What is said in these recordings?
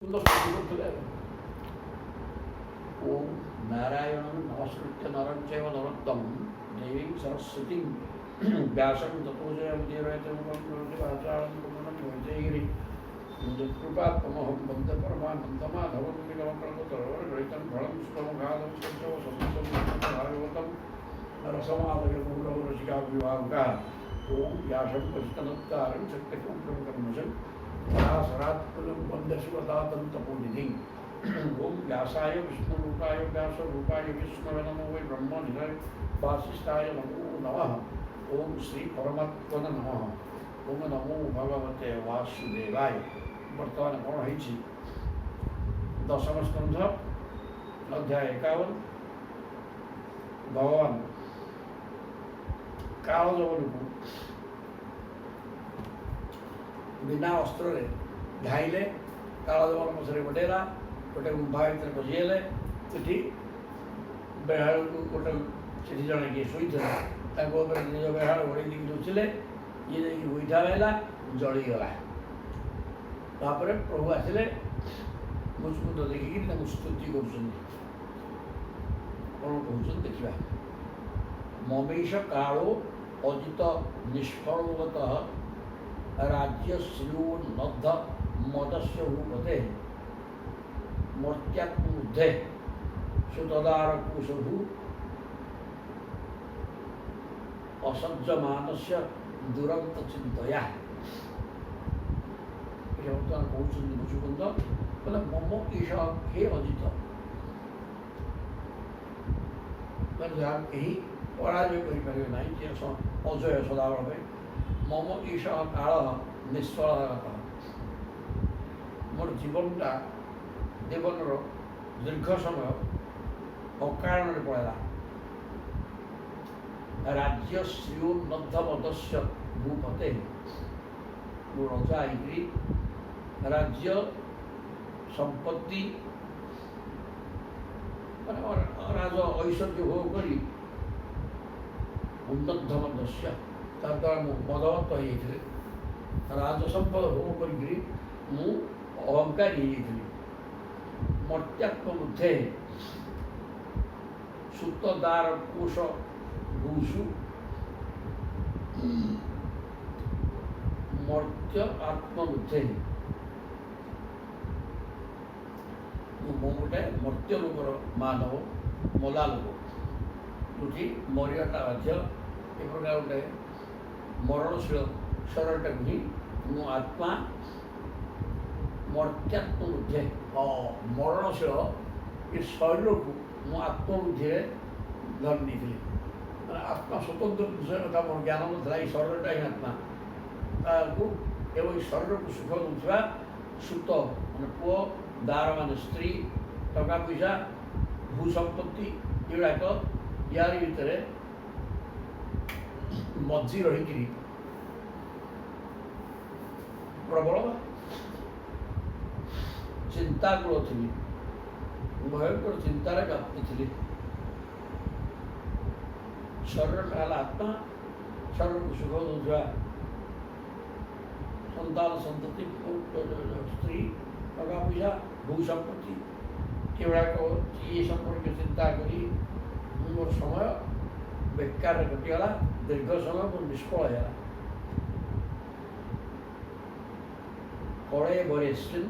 ओम नारायणं नमस्कृत्य नरं चैव नरोत्तमं देवीं सरस्वतीं व्यासं ततो जयमुदीरयेतमुपन्नवाचारं यत्कृपात्तमहं वन्दे परमानन्दमाधवं निगमकल्पतरोर्गलितं फलं सुखमुखादं सत्यवसंसं रसमादयगौरवरसिकाभिवाहकः ओं व्यासं पश्चितनत्तारं सत्यकौत्रमकर्मसं पराशरात्मनं वन्दे शिवदातन्तपोनिधिं ओं व्यासाय विष्णुरूपाय व्यासरूपाय विष्णवे नमो वै ब्रह्मनिधये वासिष्ठाय नमो नमः ओं श्री परमात्मने नमः ओं नमो भगवते वासुदेवाय। बर्तमान कौन है दशम स्कंध अध्याय 51 भगवान कालजवन को बिना अस्त्र घाइले कालजवन मसरे बटेला गोटे गुंफा भर पशिगले सेठी बेहाड़ गोटे से जन किए शोई निज बेहाड़ घोड़े दी लुचिले ये जाकि गोईठा है जलीगला तापर प्रभु आसिले मुचमुंड देखिक स्तुति कर देखा ममेश कालो अजित निष्फलवत राज्य श्रियोन्नद्ध मदस्य रूपते मर्त्यात्मुद्धे सुतदारकुशभु असज्जमानस्य दुरंत चिंतया। बर्तमान कहते मुचुकुंद बोले मम ईश हे अजित कहीं पराजय करें ना अजय सदाबले मम ईश काल निष्फल मोर जीवनटा जीवन दीर्घ समय अकारण पड़ा राज्य श्रियोन्नद्ध मदस्य भूपते रजा आई राज्य संपत्ति राज ऐश्वर्य भोग करी उन्नद्ध मदस्य द्वारा मदवत हो राज संपद भोग करी अहंकारी मर्त्यात्म बुद्धे सुतदार कोश भूषु मर्त्य आत्मबुद्धे गोटे मर्त्य लोकर मानव मला लोक जो मरियाटा बाध्य ए प्रकार गोटे मरणशील शरीरटा ही मो आत्मा मर्त्यात्म बुद्धे मरणशील ये शरीर को मो आत्मबुद्धि धरी नहीं आत्मा स्वतंत्र विषय कथा मोर ज्ञान ना ये शरीरटा ही आत्मा एवं शरीर को सुख दूसरा सुत मान पुओ दार मान स्त्री टका पैसा भूसंपत्ति युवाक यार भितर मझी रही प्रबल चिंताकूल थी भयंकर चिंतार व्याप्ति थी शरीर आत्मा शरीर को सुख दूसरा संतान संतति स्त्री टका पैसा भूसंपत्ति युवाक ये संपर्क चिंता करी मोर समय बेकार कटिगला दीर्घ समय मोर निष्फल है कड़े बरेश्विन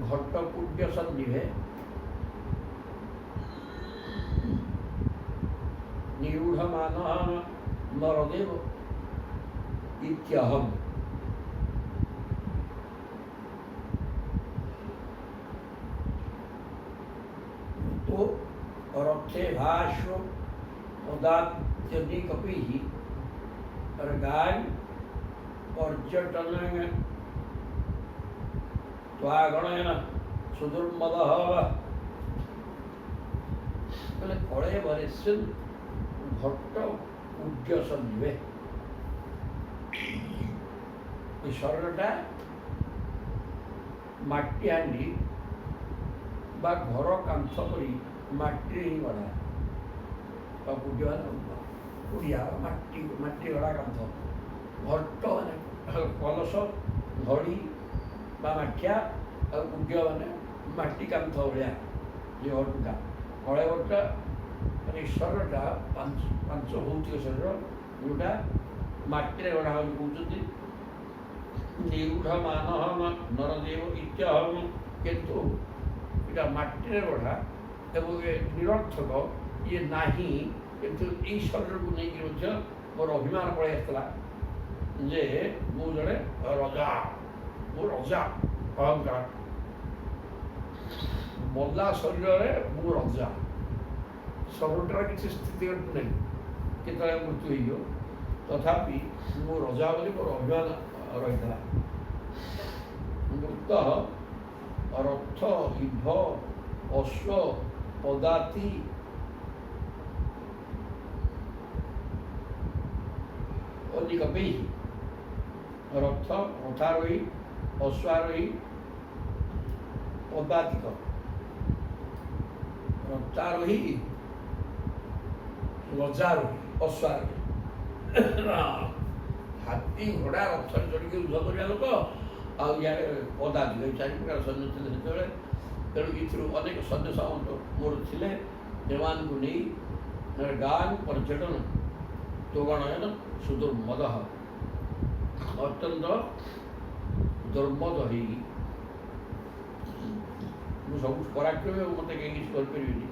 घट्टपुड्य सन्निभे निरूढ़ मान नरदेव इत्यहम तो रथे भाष्व उदात्यनी कपि गाय पर्यटन त्वागणयन सुदुर्मद बोले कड़े बरेश्विन घट्ट उड्य सन्निभे शरीरटा माटी हांडी बा घर कांथ करी माटी ही गढ़ा उड़िया माटी माटी गढ़ा कांथ घट्ट माने कलश घड़ी बा माठिया ଆଉ କୁଣ୍ଡିଆ ମାନେ ମାଟି କାନ୍ଥ ଭଳିଆ ଯେ ଘରଟା କଳା ଘରଟା ମାନେ ଈଶ୍ୱରଟା ପାଞ୍ଚ ଭୌତିକ ଶରୀର ଯେଉଁଟା ମାଟିରେ ଗଢ଼ା ବୋଲି କହୁଛନ୍ତି। ନିରୁଢ଼ ମାନହନ ନରଦେବ ଇତ୍ୟହନ, କିନ୍ତୁ ଏଇଟା ମାଟିରେ ଗଢ଼ା ଏବଂ ଏ ନିରର୍ଥକ ଇଏ ନାହିଁ। କିନ୍ତୁ ଏଇ ଶରୀରକୁ ନେଇକି ମଧ୍ୟ ମୋର ଅଭିମାନ ପଳାଇ ଆସିଥିଲା ଯେ ମୁଁ ଜଣେ ରଜା, ମୁଁ ରଜା ଅହଙ୍କାର। ମଲା ଶରୀରରେ ମୁଁ ରଜା, ଶରୀରଟାର କିଛି ସ୍ଥିତି ନାହିଁ, କେତେବେଳେ ମୃତ୍ୟୁ ହେଇଯିବ, ତଥାପି ମୁଁ ରଜା ବୋଲି ମୋର ଅଭିମାନ ରହିଥିଲା। ମୃତ ରଥ ଇଭ ଅଶ୍ଵ ପଦାତି ଅଧିକପି, ରଥ ରଥାରୋହୀ ଅଶ୍ୱାରୋହୀ ପଦାତିକ, ରଥାରୋହୀ ଗଜାରୋହୀ ଅଶ୍ୱାରୋହୀ, ହାତୀ ଘୋଡ଼ା ରଥରେ ଚଢ଼ିକି ଯୁଦ୍ଧ କରିବା ଲୋକ, ଆଉ ଇଆଡ଼େ ପଦାତିକ, ଏଇ ଚାରି ପ୍ରକାର ସୈନ୍ୟ ଥିଲେ ସେତେବେଳେ। ତେଣୁ ଏଥିରୁ ଅନେକ ସୈନ୍ୟ ସାମନ୍ତ ମୋର ଥିଲେ, ଏମାନଙ୍କୁ ନେଇ ଗାଁ ପର୍ଯ୍ୟଟନ ତୋଗଣୟନ ସୁଦୁର୍ମଦ, ଅତ୍ୟନ୍ତ ଦୁର୍ମଦ ହେଇ ମୁଁ ସବୁ ପରାକ୍ରମୀ ଆଉ ମୋତେ କେହି କିଛି କରିପାରିବିନି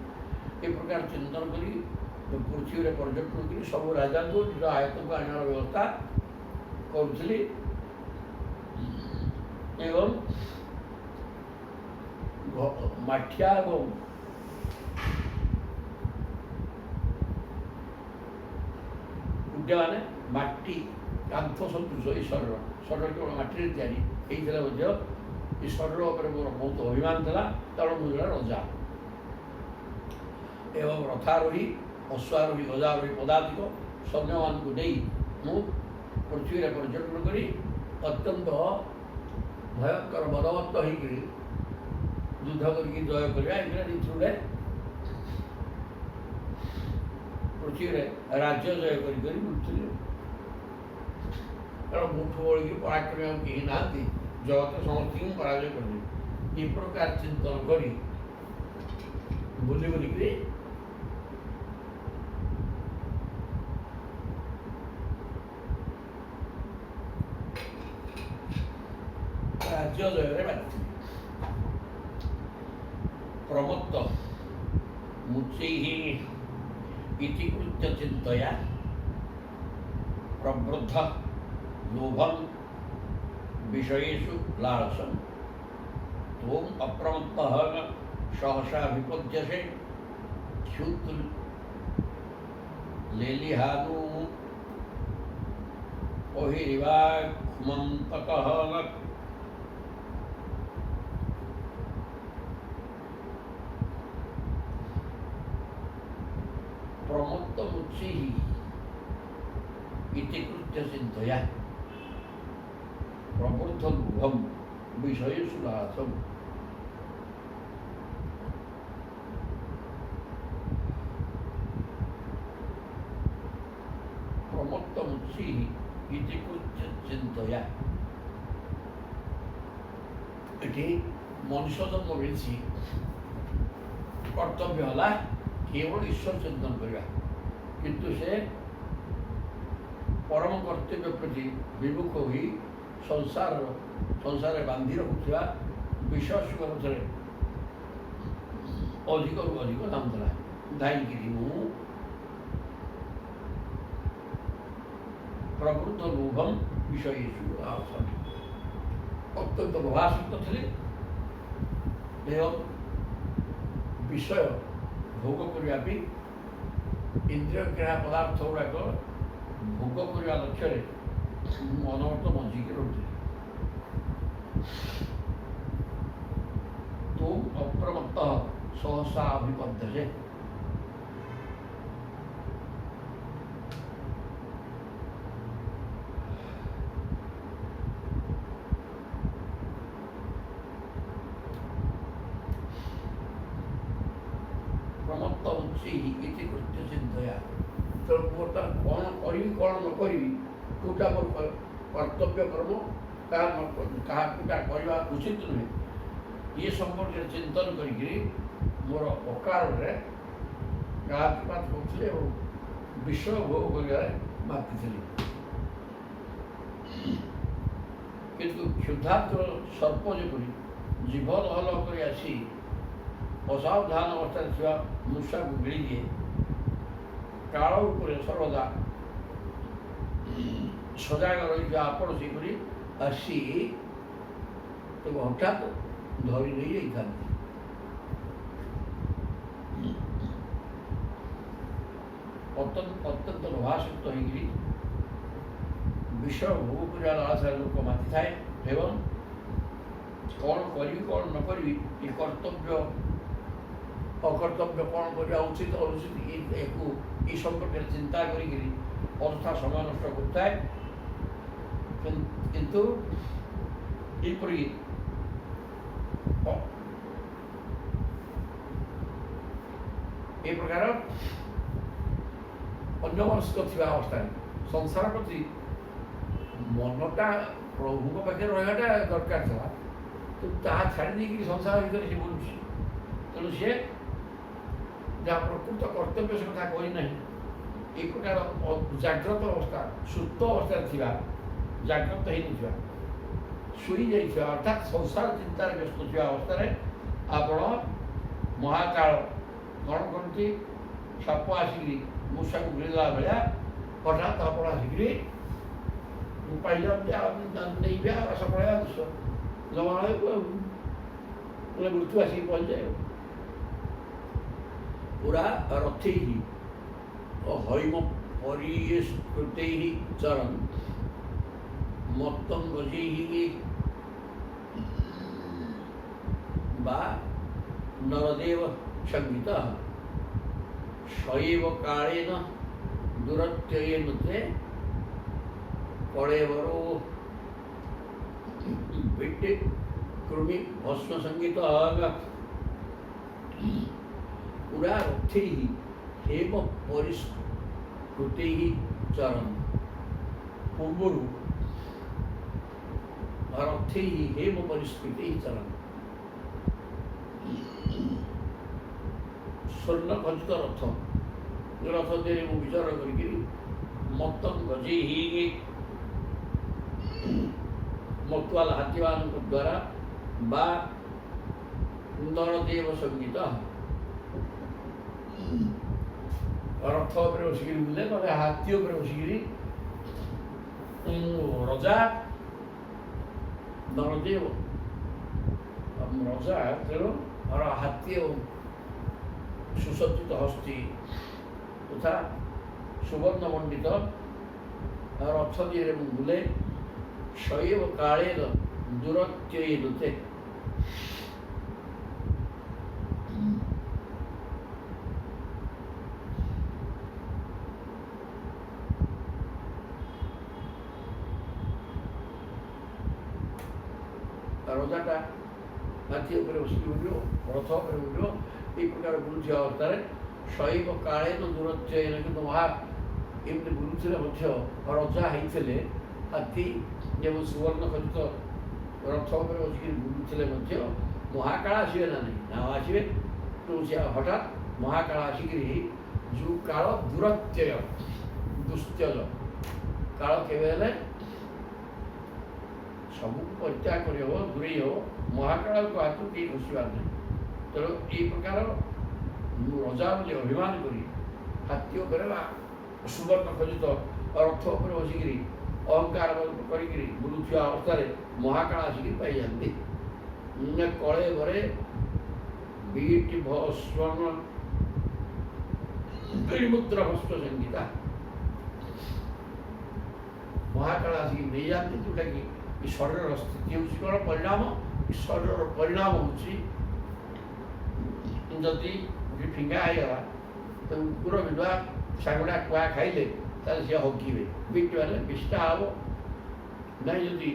ଏ ପ୍ରକାର ଚିନ୍ତନ କରି ପୃଥିବୀରେ ପର୍ଯ୍ୟଟନ କରି ସବୁ ରାଜାଙ୍କୁ ନିଜ ଆୟତକୁ ଆଣିବାର ବ୍ୟବସ୍ଥା କରୁଥିଲି। ଏବଂ ମାଠିଆ ଏବଂ କୁଣ୍ଡିଆମାନେ ମାଟି କାନ୍ଥ ସଦୃଶ ଏଇ ଶରୀର କେବଳ ମାଟିରେ ତିଆରି ହେଇଥିଲେ ମଧ୍ୟ ଏ ଶରୀର ଉପରେ ମୋର ବହୁତ ଅଭିମାନ ଥିଲା, ତେଣୁ ମୁଁ ଜଣେ ରଜା। ଏବଂ ରଥାରୋହୀ ଅଶ୍ୱାରୋହୀ ଗଜାରୋହୀ ପଦାତିକ ସୈନ୍ୟମାନଙ୍କୁ ନେଇ ମୁଁ ପୃଥିବୀରେ ପର୍ଯ୍ୟଟନ କରି ଅତ୍ୟନ୍ତ ଭୟଙ୍କର ବଳବତ୍ତର ହେଇକରି ଯୁଦ୍ଧ କରିକି ଜୟ କରିବା, ଏଇଟା ରୀତିରେ ପୃଥିବୀରେ ରାଜ୍ୟ ଜୟ କରି କରି ବୁଲୁଥିଲି। କାରଣ ମୁଠୁ ବଳିକି ପରାକ୍ରମୀ ଆଉ କେହି ନାହାନ୍ତି, ଜଗତ ସମସ୍ତଙ୍କୁ ପରାଜୟ କରିଦେବି। ଏ ପ୍ରକାର ଚିନ୍ତନ କରି ବୁଲି ବୁଲିକିରି ରାଜ୍ୟ ଜୟରେ ବାଜିଥିଲି। ପ୍ରମତ୍ତ ମୁଚୈଃ ଇତି କୃତ୍ୟ ଚିନ୍ତୟା ପ୍ରବୃଦ୍ଧ ଲୋଭଂ ବିଷୟେଷୁ ଲାଳସଂ ତ୍ୱଂ ଅପ୍ରମତ୍ତଃ ସହସା ବିପଦ୍ୟसे କ୍ଷୁତ୍ ଲେଲିହାନୁ ଓହିରିବା କ୍ଷୁମନ୍ତକଃ। ପ୍ରମତ୍ତ ମୁଚୈଃ ଇତି କୃତ୍ୟ ଚିନ୍ତୟା ପ୍ରବୃଦ୍ଧ ଲୋଭଂ ବିଷୟେଷୁ ଲାଳସଂ। ପ୍ରମତ୍ତ ମୁଚୈଃ ଇତି କୃତ୍ୟ ଚିନ୍ତୟା, ଏଠି ମଣିଷ ଜନ୍ମ ମିଳିଛି, କର୍ତ୍ତବ୍ୟ ହେଲା କେବଳ ଈଶ୍ୱର ଚିନ୍ତନ କରିବା, କିନ୍ତୁ ସେ ପରମ କର୍ତ୍ତବ୍ୟ ପ୍ରତି ବିମୁଖ ହୋଇ ସଂସାରରେ ବାନ୍ଧି ରଖୁଥିବା ବିଷୟ ସୁଖ ମଧ୍ୟରେ ଅଧିକରୁ ଅଧିକ ଧାଉଁଥିଲା। ଧାଇଁକିରି ମୁଁ ପ୍ରବୃଦ୍ଧ ଲୋଭଂ ବିଷୟେଷୁ ଲାଳସଂ, ଅତ୍ୟନ୍ତ ଲୋଭାସକ୍ତ ଥିଲି ଏବଂ ବିଷୟ ଭୋଗ କରିବା ପାଇଁ ଇନ୍ଦ୍ରିୟ କ୍ରିୟା ପଦାର୍ଥ ଗୁଡ଼ାକ ଭୋଗ କରିବା ଲକ୍ଷ୍ୟରେ ମୁଁ ଅନବରତ ବଞ୍ଚିକି ରହୁଥିଲି। ତ୍ୱଂ ଅପ୍ରମତ୍ତଃ ସହସା ଅଭିପଦ୍ୟସେ, ପ୍ରମତ୍ତ ଉଚ୍ଚୈଃ ଇତି କୃତ୍ୟ ଚିନ୍ତୟା। ତେଣୁ ବର୍ତ୍ତମାନ କ'ଣ କରିବି କ'ଣ ନ କରିବି, କେଉଁଟା ମୋର କର୍ତ୍ତବ୍ୟ କର୍ମ, କାହା କୋଉଟା କରିବା ଉଚିତ ନୁହେଁ, ये संपर्क चिंतन करी मोर अकारे गापात करुले और विश्व भोग कर माति किंतु क्षुधार्थ सर्प जपरी जीव लहल कर आसी असावधान अवस्था मूषा को गिड़ी दिए काल उपर सर्वदा सजाग रही आपण से आसी तो हठात धरी नहीं जाता अत्यंत प्रभाषित होगी विश्व भोग कर लोक माति थाए एवं कौन करी कौन न करी ये कर्तव्य अकर्तव्य कौन करा उचित अनुचित ये संपर्क चिंता करी अर्था समय नष्ट करता है किंतु यपरी ए प्रकार अन्यमनस्क थिबा अवस्था संसार प्रति मनटा प्रभु पाखे रहा दरकार था तो ताहा छाड़ी संसार भर से बोलूँ तेणु सी जहाँ प्रकृत कर्तव्य से कथा करना एक प्रकार जाग्रत अवस्था सुप्त अवस्था थिबा जाग्रत ही नहीं शुई जाइए अर्थात संसार चिंतार व्यस्त थी अवस्था आपण महाकाल कौन करती साप आसिक मूषा को गिरला भाया हठात आपण आसिक पाइल नहीं सकाल जमा मृत्यु आसिक पहुँच जाए पूरा रथे ही हईम परिस्कृत चरण मत्तं गजैः बा नरदेव संगीतः सएव कालेन दुरत्ययेन ते कलेवरो विट्टे कृमि भस्म संगीत पुरा रथैः हेम परिस्कृतैः चरण पूर्वरु रथे ही हेम परिस्कृति चलन स्वर्ण खचित रथ रथ दे विचार करी मत्तं गजे ही मतवाल हाथीवान द्वारा बा नरदेव संगीत रथ पर बसिक बुले ना हाथी पर बसिक रजा नरदेव रजा तेणु हाथी सुसज्जित हस्ती तथा सुवर्ण मंडित रथ दिए बुले शैव काले दुरत्ययेनुते रजाटा हाथी बसिक बुलो रथ बुलो ये प्रकार बुलुवा अवस्था शैव काले दूरत्ययन कि वहाँ एमती बुलूले रजा होते हाथी जब सुवर्ण खचित रथ बसिक बुलूले महाकाल आसवे ना नहीं ना आसवे तो हठात महाकाल आसिक जो काल दूरत्यय दुस्त्यज काल केवे सबू परित्याग कर दूरे हो महाकाल को हाथ कहीं घुसबार नहीं तेणु ये प्रकार रजा बोली अभिमान करी हाथी सुवर्ण खचित रथ पर बसिक अहंकार कर बुलुवा अवस्था महाकाल आसिक पाई जाती कले घरे बीट स्वर्ण मुद्रा भस्म संगीता महाकाल आसिक नहीं जाती जोटा कि शरीर स्थिति हूँ कौन परिणाम शरीर परिणाम हूँ जदि फिंगा होगा तो कुकुर बिलुआ सांगड़ा कुआ खाइले सी हगिबे बिट मैंने विष्टा हम ना जदि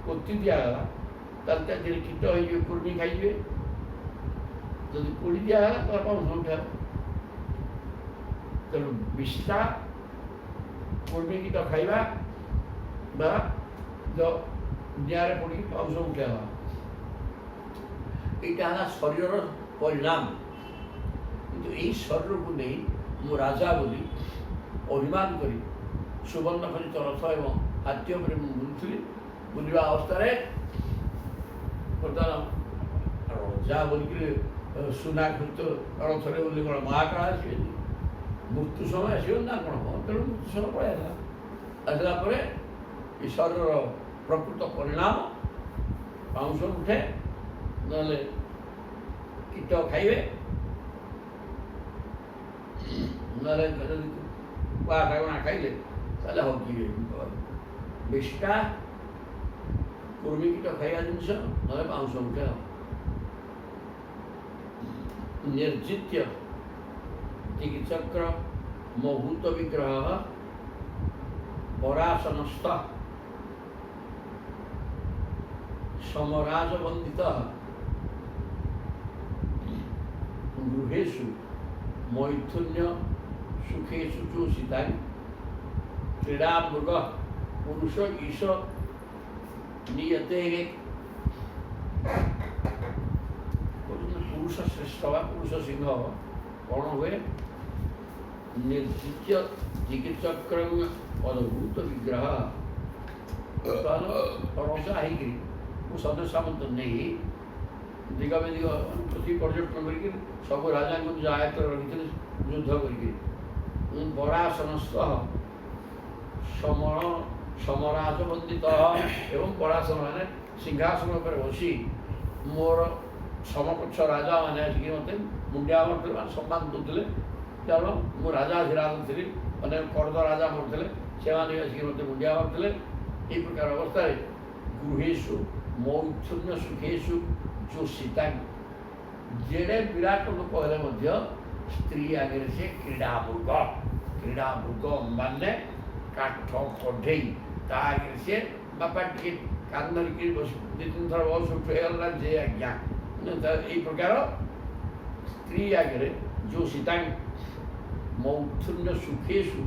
कोति दिगला कीट हो कुर्मी खाइबे जदि पोड़ी दिगला तो कौन उठा तेणु विष्टा कुर्मी कीट खाइबा जो निआरे पड़ी पाउस उठा এইটা ହେଲା ଶରୀରର ପରିଣାମ। କିନ୍ତୁ ଏଇ ଶରୀରକୁ ନେଇ ମୁଁ ରାଜା ବୋଲି ଅଭିମାନ କରି ସୁବର୍ଣ୍ଣ ଖଚିତ ରଥ ଏବଂ ହାତୀ ଉପରେ ମୁଁ ବୁଲୁଥିଲି। ବୁଲିବା ଅବସ୍ଥାରେ ବର୍ତ୍ତମାନ ରଜା ବୋଲିକିରି ସୁନା ଖଚିତ ରଥରେ ବୋଲି କ'ଣ ମହାକାଳ ଆସିବେନି? ମୃତ୍ୟୁ ସମୟ ଆସିବ ନା କ'ଣ? ତେଣୁ ମୃତ୍ୟୁ ସମୟ ପଳେଇ ଆସିଲା। ଆସିଲା ପରେ ଈଶ୍ୱରର ପ୍ରକୃତ ପରିଣାମ ପାଉଁଶ ଉଠେ, ନହେଲେ କୀଟ ଖାଇବେ, ନହେଲେ ଯଦି କୁଆ ଶାଗଣା ଖାଇଲେ ତାହେଲେ ହଗିବେ। ବେଶୀଟା କୁର୍ମୀ କୀଟ ଖାଇବା ଜିନିଷ, ନହେଲେ ପାଉଁଶ ଉଠେ। ନିର୍ଜିତ୍ୟ ଚିକିତ୍ସକ୍ର ମହୂତ ବିଗ୍ରହ ପରାସନସ୍ଥ ସମରାଜ ବନ୍ଦିତ ଗୃହେଷୁ ମୈଥୁନ୍ୟ ସୁଖେଷୁ ଚୋଷିତା କ୍ରୀଡ଼ା ମୃଗ ପୁରୁଷ ଈଶ ନିୟତେ। ପୁରୁଷ ଶ୍ରେଷ୍ଠ ବା ପୁରୁଷ ସିଂହ କ'ଣ ହୁଏ? ନିର୍ଜିତ୍ୟ ଚିକିତ୍ସକ୍ର ଅଦ୍ଭୁତ ବିଗ୍ରହ ରଜା ହେଇକିରି ମୁଁ ସଦସ୍ୟ ସାମନ୍ତ ନେଇ ଦିଗ ବିଦିଗ ପୃଥିବୀ ପର୍ଯ୍ୟଟନ କରିକି ସବୁ ରାଜାଙ୍କୁ ନିଜ ଆୟତ୍ତରେ ରଖିଥିଲେ ଯୁଦ୍ଧ କରିକି। ପରାସନସ୍ଥ ସମରାଜ ବନ୍ଦିତ ଏବଂ ପରାସନ ମାନେ ସିଂହାସନ ଉପରେ ବସି ମୋର ସମକକ୍ଷ ରାଜାମାନେ ଆସିକି ମୋତେ ମୁଣ୍ଡିଆ ମାରୁଥିଲେ, ମାନେ ସମ୍ମାନ ଦେଉଥିଲେ। କାରଣ ମୁଁ ରାଜାଧିରାଜ ଥିଲି, ଅନେକ କର୍ଦ ରାଜା ମୋର ଥିଲେ, ସେମାନେ ଆସିକି ମୋତେ ମୁଣ୍ଡିଆ ମାରୁଥିଲେ। ଏହି ପ୍ରକାର ଅବସ୍ଥାରେ ଗୃହେଷୁ ମୈଥୁନ୍ୟ ସୁଖେଷୁ ଯୋଷିତା, ଯେଡ଼େ ବିରାଟ ଲୋକ ହେଲେ ମଧ୍ୟ ସ୍ତ୍ରୀ ଆଗରେ ସେ କ୍ରୀଡ଼ାମୃଗ। କ୍ରୀଡ଼ାମୃଗ ମାନେ କାଠ କଢ଼େଇ, ତା ଆଗରେ ସେ ବାପା ଟିକେ କାନ ଧରିକି ବସି 2-3 ଥର ବସ ଉଠୁ ହେଇଗଲା ଯେ ଆଜ୍ଞା। এই প্রকার স্ত্রী আগে যোষিতা মৌথুন্য সুখেষু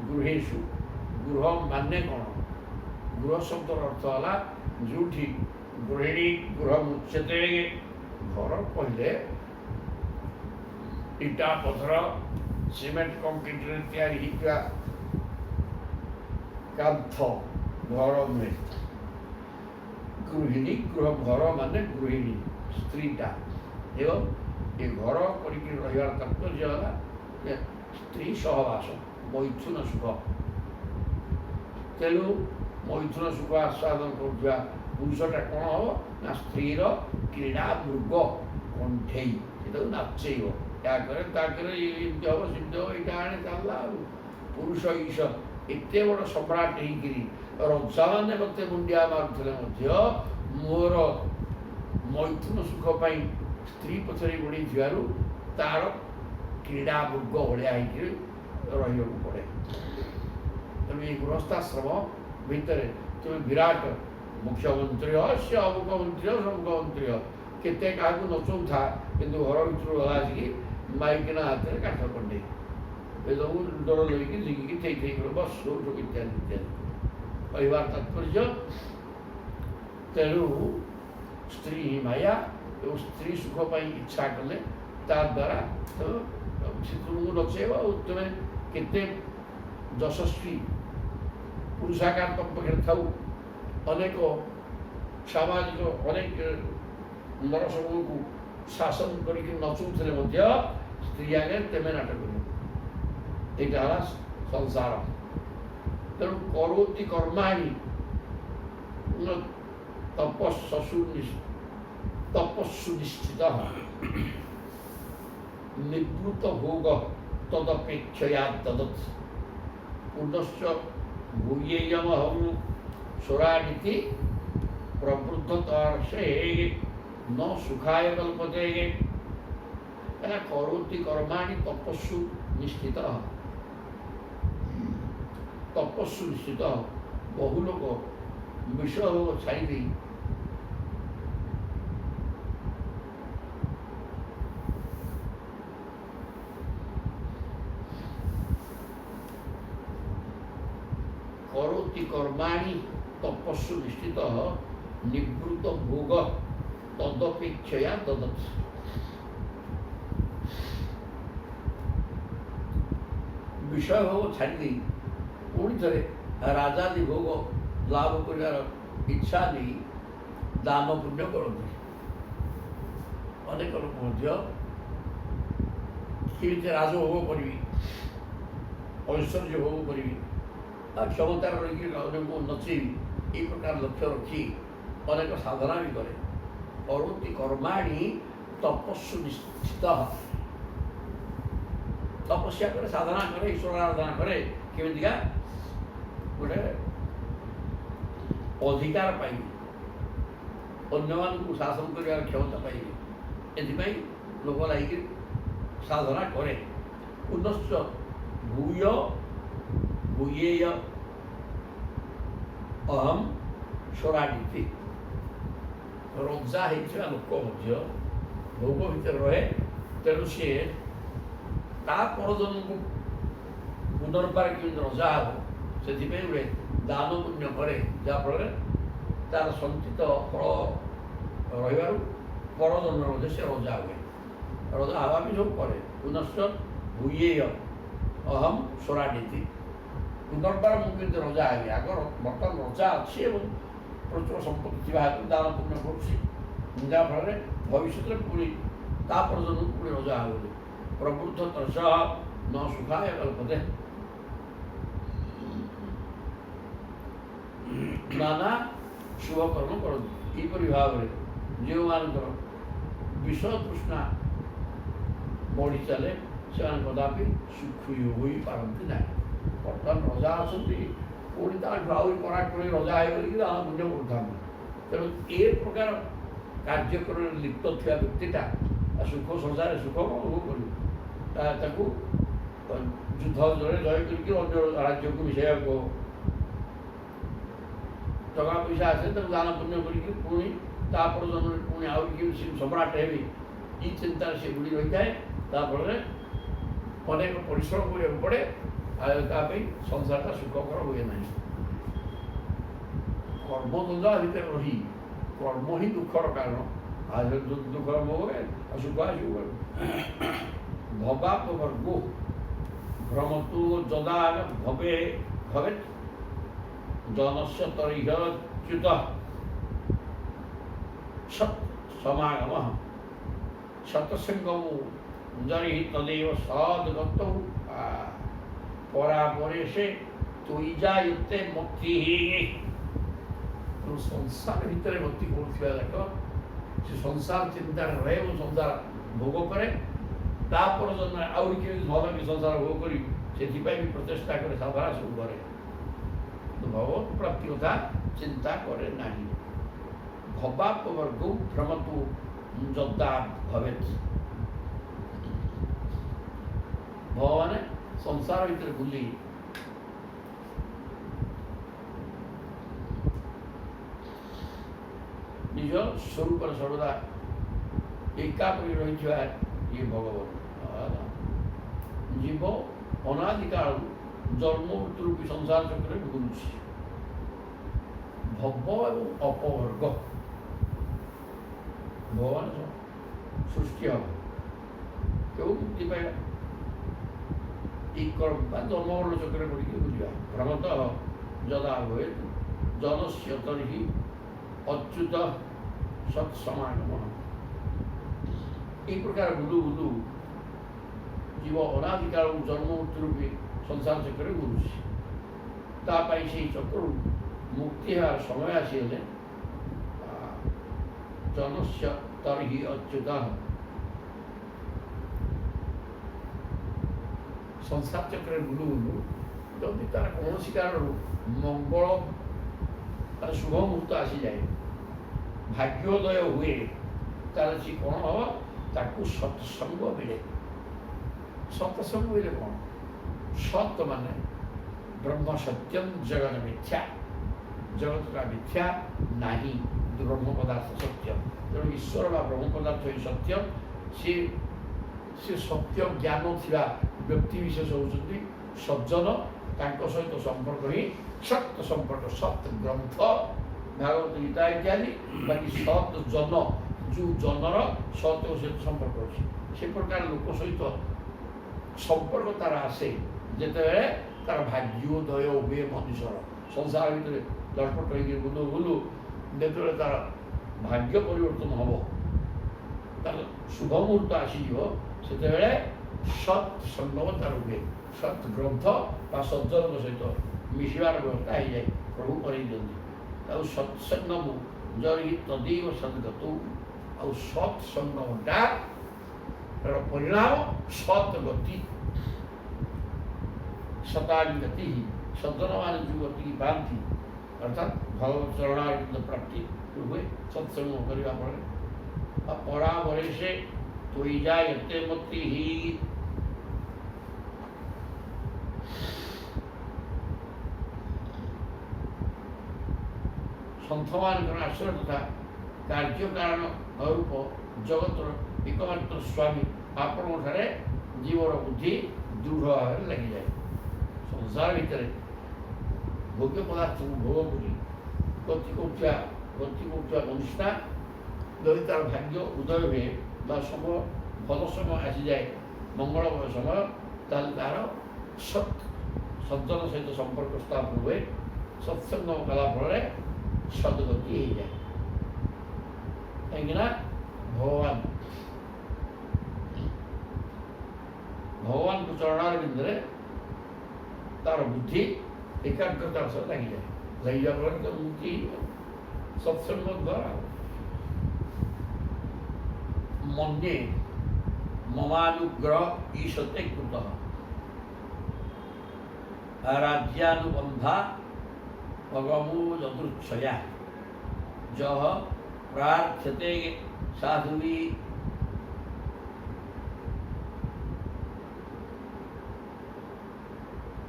গৃহেষু। গৃহ মানে କ'ଣ? ଗୃହ ଶବ୍ଦର ଅର୍ଥ ହେଲା ଯେଉଁଠି ଗୃହିଣୀ ଗୃହ ମୁଚ୍ୟତେ। ଘର କହିଲେ ଇଟା ପଥର ସିମେଣ୍ଟ କଂକ୍ରିଟରେ ତିଆରି ହେଇଥିବା କାନ୍ଥ ଘର ନୁହେଁ। ଗୃହିଣୀ ଘର ମାନେ ଗୃହିଣୀ ସ୍ତ୍ରୀଟା, ଏବଂ ଏ ଘର କରିକି ରହିବାର ତାତ୍ପର୍ଯ୍ୟ ହେଲା ସ୍ତ୍ରୀ ସହବାସ, ମୈଥୁନ ସୁଖ। ତେଣୁ ମୈଥୁନ ସୁଖ ଆସ୍ୱାଦନ କରୁଥିବା ପୁରୁଷଟା କ'ଣ ହେବ ନା ସ୍ତ୍ରୀର କ୍ରୀଡ଼ା ମୃଗ କଣ୍ଠେଇ, ସେଟାକୁ ନାଚେଇବ। ତାକରେ ତାକରେ ଏମିତି ହେବ ସେମିତି ହେବ, ଏଇଟା ଆଣେ ଚାଲିଲା। ଆଉ ପୁରୁଷ ଈଶ ଏତେ ବଡ଼ ସମ୍ରାଟ ହେଇକିରି ରଜାମାନେ ମୋତେ ମୁଣ୍ଡିଆ ମାରୁଥିଲେ ମଧ୍ୟ ମୋର ମୈଥୁନ ସୁଖ ପାଇଁ ସ୍ତ୍ରୀ ପଛରେ ଗୋଡ଼େଇଥିବାରୁ ତା'ର କ୍ରୀଡ଼ା ମୃଗ ଭଳିଆ ହେଇକିରି ରହିବାକୁ ପଡ଼େ। ତେଣୁ ଏଇ ଗୃହସ୍ଥାଶ୍ରମ ଭିତରେ ତୁମେ ବିରାଟ ମୁଖ୍ୟମନ୍ତ୍ରୀ ସେ ଅମୁକ ମନ୍ତ୍ରୀ ସମୁକ ମନ୍ତ୍ରୀ କେତେ କାହାକୁ ନଚଉଥା, କିନ୍ତୁ ଘର ଭିତରୁ ଗଲା ଆସିକି ମାଇକିନା ହାତରେ କାଠ କଣ୍ଡେଇ ଏସବୁ ଡର ଧରିକି ଝିଙ୍କିକି ଥେଇ ଥେଇ କରି ବସ ଉଠୁ ଇତ୍ୟାଦି ଇତ୍ୟାଦି କହିବାର ତାତ୍ପର୍ଯ୍ୟ। ତେଣୁ ସ୍ତ୍ରୀ ହିଁ ମାୟା, ଏବଂ ସ୍ତ୍ରୀ ସୁଖ ପାଇଁ ଇଚ୍ଛା କଲେ ତା ଦ୍ୱାରା ସେ ତୁମକୁ ନଚେଇବ। ଆଉ ତୁମେ କେତେ ଯଶସ୍ୱୀ ପୁରୁଷାକାର ତମ ପାଖରେ ଥାଉ, ଅନେକ ସାମାଜିକ ଅନେକ ନରସମୂହକୁ ଶାସନ କରିକି ନଚଉଥିଲେ ମଧ୍ୟ ସ୍ତ୍ରୀ ଆଗରେ ତେମେ ନାଟକ କରିବ। ଏଇଟା ହେଲା ସଂସାର। ତେଣୁ କରୋତି କର୍ମାଣି ତପସ୍ସୁ ନିଶ୍ଚିତ ନିବୃତ ଭୋଗ ତଦପେକ୍ଷୟା ତଦତ୍ ପୁନଶ୍ଚ ଭୂୟେୟମହଂ ସୁରାନିତି ପ୍ରବୃଦ୍ଧ ତର୍ଷେ ନ ସୁଖାୟ କଲ୍ପତେ। ଏହା କରୋତି କର୍ମାଣି ତପସ୍ସୁ ନିଶ୍ଚିତ। ତପସ୍ସୁ ନିଶ୍ଚିତ। ବହୁ ଲୋକ ବିଷୟ ଛାଡ଼ିଦେଇ କରୋତି କର୍ମାଣି ତପସ୍ସୁ ନିଶ୍ଚିତ ନିବୃତ ଭୋଗ ତଦପେକ୍ଷୟା ଦଦତ୍। ବିଷୟ ଭୋଗ ଛାଡ଼ିଦେଇ ପୁଣି ଥରେ ରାଜାଦି ଭୋଗ ଲାଭ କରିବାର ଇଚ୍ଛା ନେଇ ଦାନ ପୁଣ୍ୟ କରନ୍ତି। ଅନେକ ଲୋକ ମଧ୍ୟ କେମିତି ରାଜଭୋଗ କରିବି, ଐଶ୍ୱର୍ଯ୍ୟ ଭୋଗ କରିବି, କ୍ଷମତାରେ ରହିକି ଅନ୍ୟକୁ ନଚେଇବି, এই ପ୍ରକାର ଲକ୍ଷ୍ୟ ରଖି ଅନେକ ସାଧନା ବି କରେ। କରୋତି କର୍ମାଣି ତପସ୍ୱ ନିଷ୍ଠିତ, ତପସ୍ୟା କରେ, ସାଧନା କରେ, ଈଶ୍ୱର ଆରାଧନା କରେ, କେମିତିକା ଗୋଟେ ଅଧିକାର ପାଇବେ, ଅନ୍ୟମାନଙ୍କୁ ଶାସନ କରିବାର କ୍ଷମତା ପାଇବେ। ଏଥିପାଇଁ ଲୋକ ଲାଗିକି ସାଧନା କରେ। ପୁନଶ୍ଚ ଭୂୟ ଭୂୟେୟ ଅହମ୍ ସ୍ୱରାଡ଼ିତି। ରଜା ହେଇଥିବା ଲୋକ ମଧ୍ୟ ଭୋଗ ଭିତରେ ରହେ, ତେଣୁ ସିଏ ତା ପରଜନକୁ ପୁନର୍ବାର କେମିତି ରଜା ହେବ ସେଥିପାଇଁ ଗୋଟେ ଦାନ ପୁଣ୍ୟ କରେ, ଯାହାଫଳରେ ତାର ସଞ୍ଚିତ ଫଳ ରହିବାରୁ ପରଜନ୍ମରେ ମଧ୍ୟ ସେ ରଜା ହୁଏ। ରଜା ହେବା ବି ସବୁ କରେ। ପୁନଶ୍ଚ ଭୂୟେୟ ଅହମ୍ ସ୍ୱରାଡ଼ିତି। ପୁନର୍ବାର ମୁଁ କେମିତି ରଜା ହେବି, ଆଗ ବର୍ତ୍ତମାନ ରଜା ଅଛି ଏବଂ ପ୍ରଚୁର ସମ୍ପତ୍ତି ଥିବା ହେତୁ ଦାନ ପୁଣ୍ୟ କରୁଛି, ଯାହାଫଳରେ ଭବିଷ୍ୟତରେ ପୁଣି ତା ପରଜନକୁ ପୁଣି ରଜା ହେବନି। ପ୍ରବୃଦ୍ଧ ତର୍ଷଃ ନ ସୁଖାୟ କଳ୍ପତେ। ନାନା ଶୁଭ କର୍ମ କରନ୍ତି। ଏହିପରି ଭାବରେ ଯେଉଁମାନଙ୍କର ବିଷୟ ତୃଷ୍ଣା ବଢ଼ି ଚାଲେ ସେମାନେ କଦାପି ସୁଖୀ ହୋଇପାରନ୍ତି ନାହିଁ। ବର୍ତ୍ତମାନ ରଜା ଅଛନ୍ତି, ପୁଣି ତାଠୁ ଆହୁରି କରାଟ କରି ରଜା ହେଇଗଲିକି ଦାନ ପୁଣ୍ୟ କରୁଥାନ୍ତି। ତେଣୁ ଏ ପ୍ରକାର କାର୍ଯ୍ୟକ୍ରମରେ ଲିପ୍ତ ଥିବା ବ୍ୟକ୍ତିଟା ସୁଖ ସଂସାରରେ ସୁଖ କ'ଣ ଭୋଗ କରିବ? ତାକୁ ଯୁଦ୍ଧ ଜୟରେ ଜୟ କରିକି ଅନ୍ୟ ରାଜ୍ୟକୁ ମିଶାଇବାକୁ ହେବ। ଟଙ୍କା ପଇସା ଆସେ ତାକୁ ଦାନ ପୁଣ୍ୟ କରିକି ପୁଣି ତା ପରଜନ୍ମରେ ପୁଣି ଆହୁରି କେମିତି ସମ୍ରାଟ ହେବି, ଏଇ ଚିନ୍ତାରେ ସେ ବୁଡ଼ି ରହିଥାଏ। ତାଫଳରେ ଅନେକ ପରିଶ୍ରମ କରିବାକୁ ପଡ଼େ, ଆଉ ତା ପାଇଁ ସଂସାରଟା ସୁଖକର ହୁଏ ନାହିଁ। କର୍ମଦ୍ୱନ୍ଦ୍ୱ ଭିତରେ ରହି କର୍ମ ହିଁ ଦୁଃଖର କାରଣ। ଆଉ ଦୁଃଖ ହୁଏ ଆଉ ସୁଖ ଆସିବ। ଭବାପବର୍ଗୋ ଭ୍ରମତୁ ଯଦା ଭବେ ଭବେତ୍ ଜନସ୍ୟ ତରିହ୍ୟଚ୍ୟୁତ ସତ୍ ସମାଗମଃ ସତସଙ୍ଗମୁ ଜରି ତଦେବ ସଦ୍ଗତୌ ପରାପରେ ସେ ତୁଇଜାୟୁକ୍ତେ ମୁକ୍ତି। ସଂସାର ଭିତରେ ଗତି କରୁଥିବା ଯାକ ସେ ସଂସାର ଚିନ୍ତାରେ ରହେ ଏବଂ ସଂସାର ଭୋଗ କରେ। ତାପରେ ଜନ୍ମରେ ଆହୁରି କେମିତି ଭଲ କି ସଂସାର ଭୋଗ କରିବି ସେଥିପାଇଁ ବି ପ୍ରଚେଷ୍ଟା କରେ, ସାଧନା ସବୁ କରେ, ଭଗବତ ପ୍ରାପ୍ତି କଥା ଚିନ୍ତା କରେ ନାହିଁ। ଭବାପବର୍ଗୋ ଭ୍ରମତୁ ଯଦା ଭବେତ୍। ଭଗବାନ ସଂସାର ଭିତରେ ବୁଲି ନିଜ ସ୍ୱରୂପରେ ସର୍ବଦା ଏକା କରି ରହିଥିବା ଇଏ ଭଗବାନ। ଜୀବ ଅନାଦିକାଳରୁ ଜନ୍ମ ମୃତ୍ୟୁ ରୂପୀ ସଂସାର ଚକ୍ରରେ ଘୁରୁଛି। ଭବ ଏବଂ ଅପବର୍ଗ ଭଗବାନ ସୃଷ୍ଟି ହେବ, କେଉଁ ମୁକ୍ତି ପାଇବା? ଜନ୍ମମରଣ ଚକ୍ରରେ ପଡ଼ିକି ବୁଝିବା। ଭ୍ରମତଃ ଯଦା ଭବେତ୍ ଜନସ୍ୟ ତର୍ହି ଅଚ୍ୟୁତ ସତ୍ସମାଗମଃ। এই প্রকার বুলু বুলু জীব অনাদিকাল জন্ম মৃত্যু রূপী সংসার চক্রে ঘুরুছি। তা পাই সেই চক্রু মুক্তি হওয়ার সময় আসিলে জনস্য তর্হি অচ্যুত। সংসার চক্রে বুলু বুলু যদি তার কৌশি কারণ মঙ্গল তার শুভ মুহূর্ত আসি যায়, ভাগ্যোদয় হুয়ে, তাহলে সে କ'ଣ ହେବ? ତାକୁ ସତ୍ସଙ୍ଗ ମିଳେ। ସତ୍ସଙ୍ଗ ମିଳେ କ'ଣ? ସତ୍ ମାନେ ବ୍ରହ୍ମ ସତ୍ୟମ୍ ଜଗତ ମିଥ୍ୟା। ଜଗତଟା ମିଥ୍ୟା ନାହିଁ, ବ୍ରହ୍ମ ପଦାର୍ଥ ସତ୍ୟ। ତେଣୁ ଈଶ୍ୱର ବା ବ୍ରହ୍ମ ପଦାର୍ଥ ହିଁ ସତ୍ୟ। ସେ ସତ୍ୟ ଜ୍ଞାନ ଥିବା ବ୍ୟକ୍ତି ବିଶେଷ ହେଉଛନ୍ତି ସଜ୍ଜନ। ତାଙ୍କ ସହିତ ସମ୍ପର୍କ ହିଁ ସତ୍ ସମ୍ପର୍କ। ସତ୍ ଗ୍ରନ୍ଥ, ଭାଗବତ ଗୀତା ଇତ୍ୟାଦି, ବାକି ସତ୍ ଜନ ଯେଉଁ ଜନର ସତ ସହିତ ସମ୍ପର୍କ ଅଛି ସେ ପ୍ରକାର ଲୋକ ସହିତ ସମ୍ପର୍କ ତାର ଆସେ ଯେତେବେଳେ ତାର ଭାଗ୍ୟୋଦୟ ହୁଏ ମଣିଷର ସଂସାର ଭିତରେ ଲଟପଟ ହେଇକି ବୁଲୁ ବୁଲୁ ଯେତେବେଳେ ତାର ଭାଗ୍ୟ ପରିବର୍ତ୍ତନ ହେବ ତାର ଶୁଭ ମୁହୂର୍ତ୍ତ ଆସିଯିବ ସେତେବେଳେ ସତ୍ ସଙ୍ଗମ ତାର ହୁଏ ସତ୍ ଗ୍ରନ୍ଥ ବା ସଜ୍ଜନଙ୍କ ସହିତ ମିଶିବାର ବ୍ୟବସ୍ଥା ହେଇଯାଏ ପ୍ରଭୁ କରେଇ ଦିଅନ୍ତି ଆଉ ସତ୍ସଙ୍ଗମ ଜରି ତଦୀବ ସଦ୍ଗତ ଆଉ ସତ୍ ସଙ୍ଗମଟା ପରିଣାମ ସତ୍ ଗତି ସତାଳି ଗତି ସଜ୍ଜନମାନେ ଯେଉଁ ଗତିକି ପାଆନ୍ତି ଅର୍ଥାତ୍ ଭଗବତ ଚରଣାରବିନ୍ଦ ପ୍ରାପ୍ତି ହୁଏ ସତ୍ସଙ୍ଗ କରିବା ଫଳରେ ପରାମରେ ସେ ତୋଇଯା ଏତେ ମତି ହି ସନ୍ଥମାନଙ୍କର ଆଶ୍ରୟ ତଥା କାର୍ଯ୍ୟକାରଣ ରୂପ ଜଗତର ଏକମାତ୍ର ସ୍ୱାମୀ ଆପଣଙ୍କଠାରେ ଜୀବର ବୁଦ୍ଧି ଦୃଢ଼ ଭାବରେ ଲାଗିଯାଏ ସଂସାର ଭିତରେ ଭୋଗ୍ୟ ପଦାର୍ଥକୁ ଭୋଗ କରି ଗତି କରୁଥିବା ମନୁଷ୍ୟଟା ଯଦି ତାର ଭାଗ୍ୟ ଉଦୟ ହୁଏ ବା ସମୟ ଭଲ ସମୟ ଆସିଯାଏ ମଙ୍ଗଳମୟ ସମୟ ତାହେଲେ ତାର ସଜ୍ଜନ ସହିତ ସମ୍ପର୍କ ସ୍ଥାପନ ହୁଏ ସତ୍ସଙ୍ଗ କଲା ଫଳରେ ସଦ୍ଗତି ହେଇଯାଏ କାହିଁକିନା ଭଗବାନଙ୍କ ଚରଣାରବିନ୍ଦରେ ତାର ବୁଦ୍ଧି ଏକାଗ୍ରତାର ସହ ଲାଗିଯାଏ ଲାଗିଯିବା ଫଳରେ ତ ମୁକ୍ତି ସତ୍ସଙ୍ଗ ଦ୍ୱାରା ମନ୍ୟେ ମମାନୁଗ୍ରହ ଈଶତେ କୃତଃ ରାଜ୍ୟାନୁବନ୍ଧା भगवो यदृच्छया जह प्रार्थ्यते साधुवी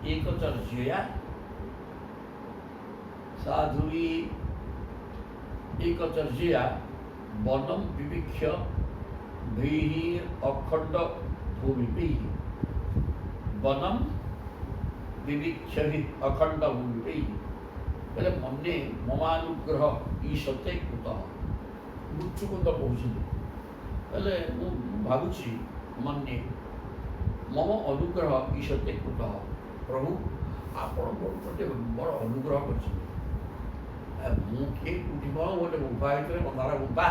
एकचर्यया साधुवी एकचर्यया वनम विवीक्ष्य भीः अखंड भूमिभिः वनम विवीक्ष्य अखंड भूमिभिः बोले मन्ये ममानुग्रह ईशते कृतः मृत्युकुंद कହୁଛନ୍ତି बोले ମୁଁ ଭାବୁଛି ମନ୍ये मम अनुग्रह ईशते कृतः प्रभु ଆପଣ ମୋ ପ୍ରତି ବଡ଼ ଅନୁଗ୍ରହ କରିଛନ୍ତି ମୁଁ କିଏ କୋଉଠି କ'ଣ ଗୋଟେ ଗୁମ୍ଫା ଭିତରେ ଅନ୍ଧାର ଗୁମ୍ଫା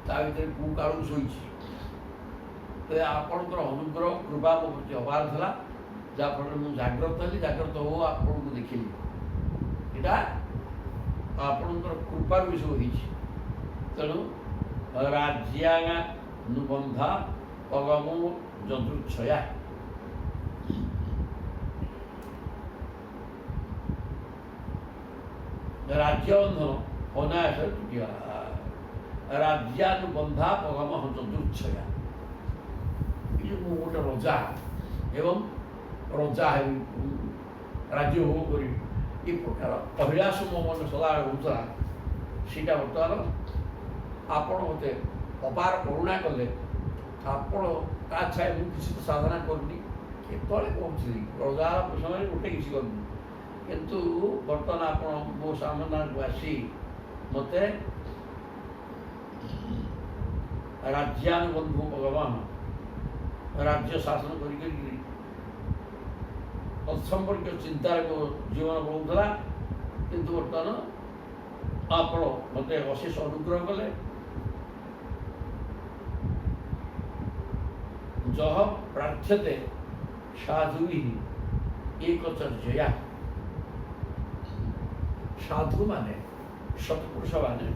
ତା ଭିତରେ କୋଉ କାଳକୁ ଶୋଇଛି ତେବେ ଆପଣଙ୍କର ଅନୁଗ୍ରହ କୃପା ମୋ ପ୍ରତି ଅପାର ଥିଲା ଯାହାଫଳରେ ମୁଁ ଜାଗ୍ରତ ହେଲି ଜାଗ୍ରତ ହଉ ଆପଣଙ୍କୁ ଦେଖିଲି ଏଇଟା ଆପଣଙ୍କର କୃପାରୁ ଏସବୁ ହେଇଛି ତେଣୁ ରାଜ୍ୟାନୁବନ୍ଧା ପଗମୋ ଯଦୃଚ୍ଛୟା ରାଜ୍ୟବନ୍ଧନ ଅନାୟାସରେ ତୁଟିଗଲା ରାଜ୍ୟାନୁବନ୍ଧା ପଗମ ଯଦୃଚ୍ଛୟା ଏ ଯେଉଁ ମୁଁ ଗୋଟେ ରଜା ଏବଂ ରଜା ହେବି ରାଜ୍ୟ ଭୋଗ କରିବି ଏ ପ୍ରକାର ଅଭିଳାଷ ମୋ ମନ ସଦାବେଳେ ହେଉଥିଲା ସେଇଟା ବର୍ତ୍ତମାନ ଆପଣ ମୋତେ ଅପାର କରୁଣା କଲେ ଆପଣ ତା ଛାଏ ମୁଁ କିଛି ତ ସାଧନା କରୁନି କେତେବେଳେ କହୁଥିଲି ରଜାର ସମୟରେ ଗୋଟେ କିଛି କରୁନି କିନ୍ତୁ ବର୍ତ୍ତମାନ ଆପଣ ମୋ ସାମ୍ନାକୁ ଆସି ମୋତେ ରାଜ୍ୟାନୁବନ୍ଧୁ ଭଗବାନ ରାଜ୍ୟ ଶାସନ କରିକି ତତ୍ସମ୍ପର୍କୀୟ ଚିନ୍ତାରେ ମୋ ଜୀବନ ବହୁଥିଲା କିନ୍ତୁ ବର୍ତ୍ତମାନ ଆପଣ ମୋତେ ଅଶେଷ ଅନୁଗ୍ରହ କଲେ ଯହ ପ୍ରାର୍ଥ୍ୟତେ ସାଧୁଭିଃ ଏକଚର୍ଯ୍ୟୟା ସାଧୁମାନେ ସତ୍ପୁରୁଷମାନେ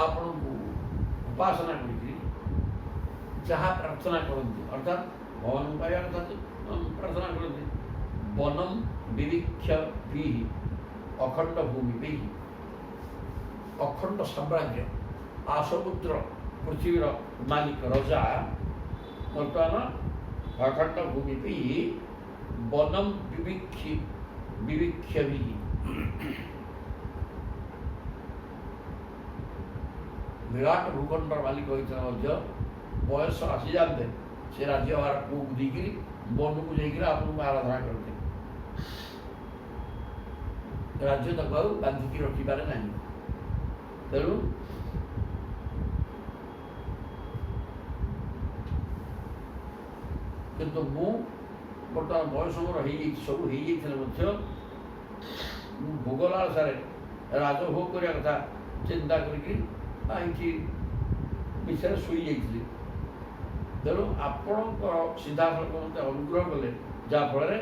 ଆପଣଙ୍କୁ ଉପାସନା କରିକି ଯାହା ପ୍ରାର୍ଥନା କରନ୍ତି ଅର୍ଥାତ୍ ଭଗବାନଙ୍କୁ ପାଇବା ଅର୍ଥାତ୍ प्रार्थना करते वनम विवीक्ष्य भीः अखंड भूमिभिः अखंड साम्राज्य आसमुद्र पृथ्वीर मालिक रजा बर्तमान अखंड भूमिभिः वनम विवीक्ष्य भीः विराट भूखंडर मालिक होता बयस आसी जाते से राज्य को देखिए बनକୁ ଯାଇକିରି ଆପଣଙ୍କୁ ଆରାଧନା କରନ୍ତି ରାଜ୍ୟ ତାକୁ ଆଉ ବାନ୍ଧିକି ରଖିପାରେ ନାହିଁ ତେଣୁ କିନ୍ତୁ ମୁଁ ବର୍ତ୍ତମାନ ବୟସ ମୋର ହେଇଯାଇଛି, ସବୁ ହେଇଯାଇଥିଲେ ମଧ୍ୟ ମୁଁ ଭୋଗ ଲାଳସାରେ ରାଜଭୋଗ କରିବା କଥା ଚିନ୍ତା କରିକି ଏଇଠି ବିଷୟରେ ଶୋଇଯାଇଥିଲି। ତେଣୁ ଆପଣଙ୍କର ସିଧାସଳଖ ମୋତେ ଅନୁଗ୍ରହ କଲେ, ଯାହାଫଳରେ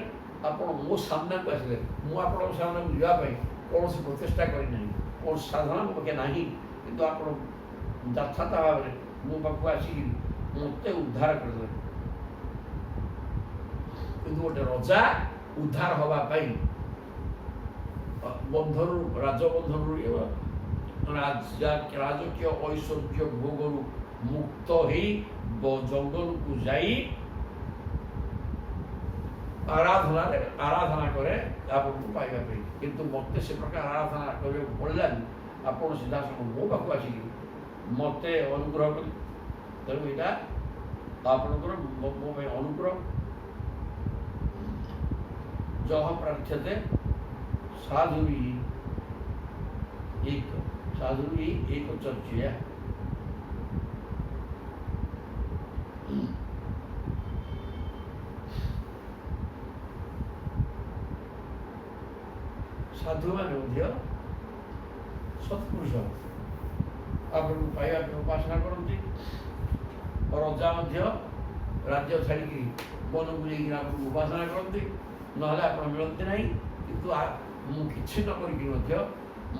ଆପଣ ମୋ ସାମ୍ନାକୁ ଆସିଲେ। ମୁଁ ଆପଣଙ୍କ ସାମ୍ନାକୁ ଯିବା ପାଇଁ କୌଣସି ପ୍ରଚେଷ୍ଟା କରିନାହିଁ, କୌଣସି ସାଧନା ମୋ ପାଖେ ନାହିଁ, କିନ୍ତୁ ଆପଣ ଯଥାର୍ଥ ଭାବରେ ମୋ ପାଖକୁ ଆସିକି ମୋତେ ଉଦ୍ଧାର କରିଦେଲେ। କିନ୍ତୁ ଗୋଟେ ରଜା ଉଦ୍ଧାର ହେବା ପାଇଁ ବନ୍ଧରୁ ରାଜବନ୍ଧରୁ ରାଜକୀୟ ଐଶ୍ୱର୍ଯ୍ୟ ଭୋଗରୁ ମୁକ୍ତ ହେଇ ଜଙ୍ଗଲକୁ ଯାଇ ଆରାଧନା କରେ ଆପଣଙ୍କୁ ପାଇବା ପାଇଁ। କିନ୍ତୁ ମୋତେ ସେ ପ୍ରକାର ଆରାଧନା କରିବାକୁ ପଡ଼ିଲାନି। ଆପଣ ସିଧାସଳଖ ମୋ ପାଖକୁ ଆସିକି ମୋତେ ଅନୁଗ୍ରହ କଲେ। ତେଣୁ ଏଇଟା ଆପଣଙ୍କର ମୋ ପାଇଁ ଅନୁଗ୍ରହ। ଯହ ପ୍ରାର୍ଥ୍ୟତେ ସାଧୁରୀ ଏକ ଚର୍ଚ୍ଚୟା। ସାଧୁମାନେ ମଧ୍ୟ ସତ୍ପୁରୁଷ ଆପଣଙ୍କୁ ପାଇବା ପାଇଁ ଉପାସନା କରନ୍ତି। ରଜା ମଧ୍ୟ ରାଜ୍ୟ ଛାଡ଼ିକି ବନକୁ ଯାଇକି ଆପଣଙ୍କୁ ଉପାସନା କରନ୍ତି, ନହେଲେ ଆପଣ ମିଳନ୍ତି ନାହିଁ। କିନ୍ତୁ ମୁଁ କିଛି ନ କରିକି ମଧ୍ୟ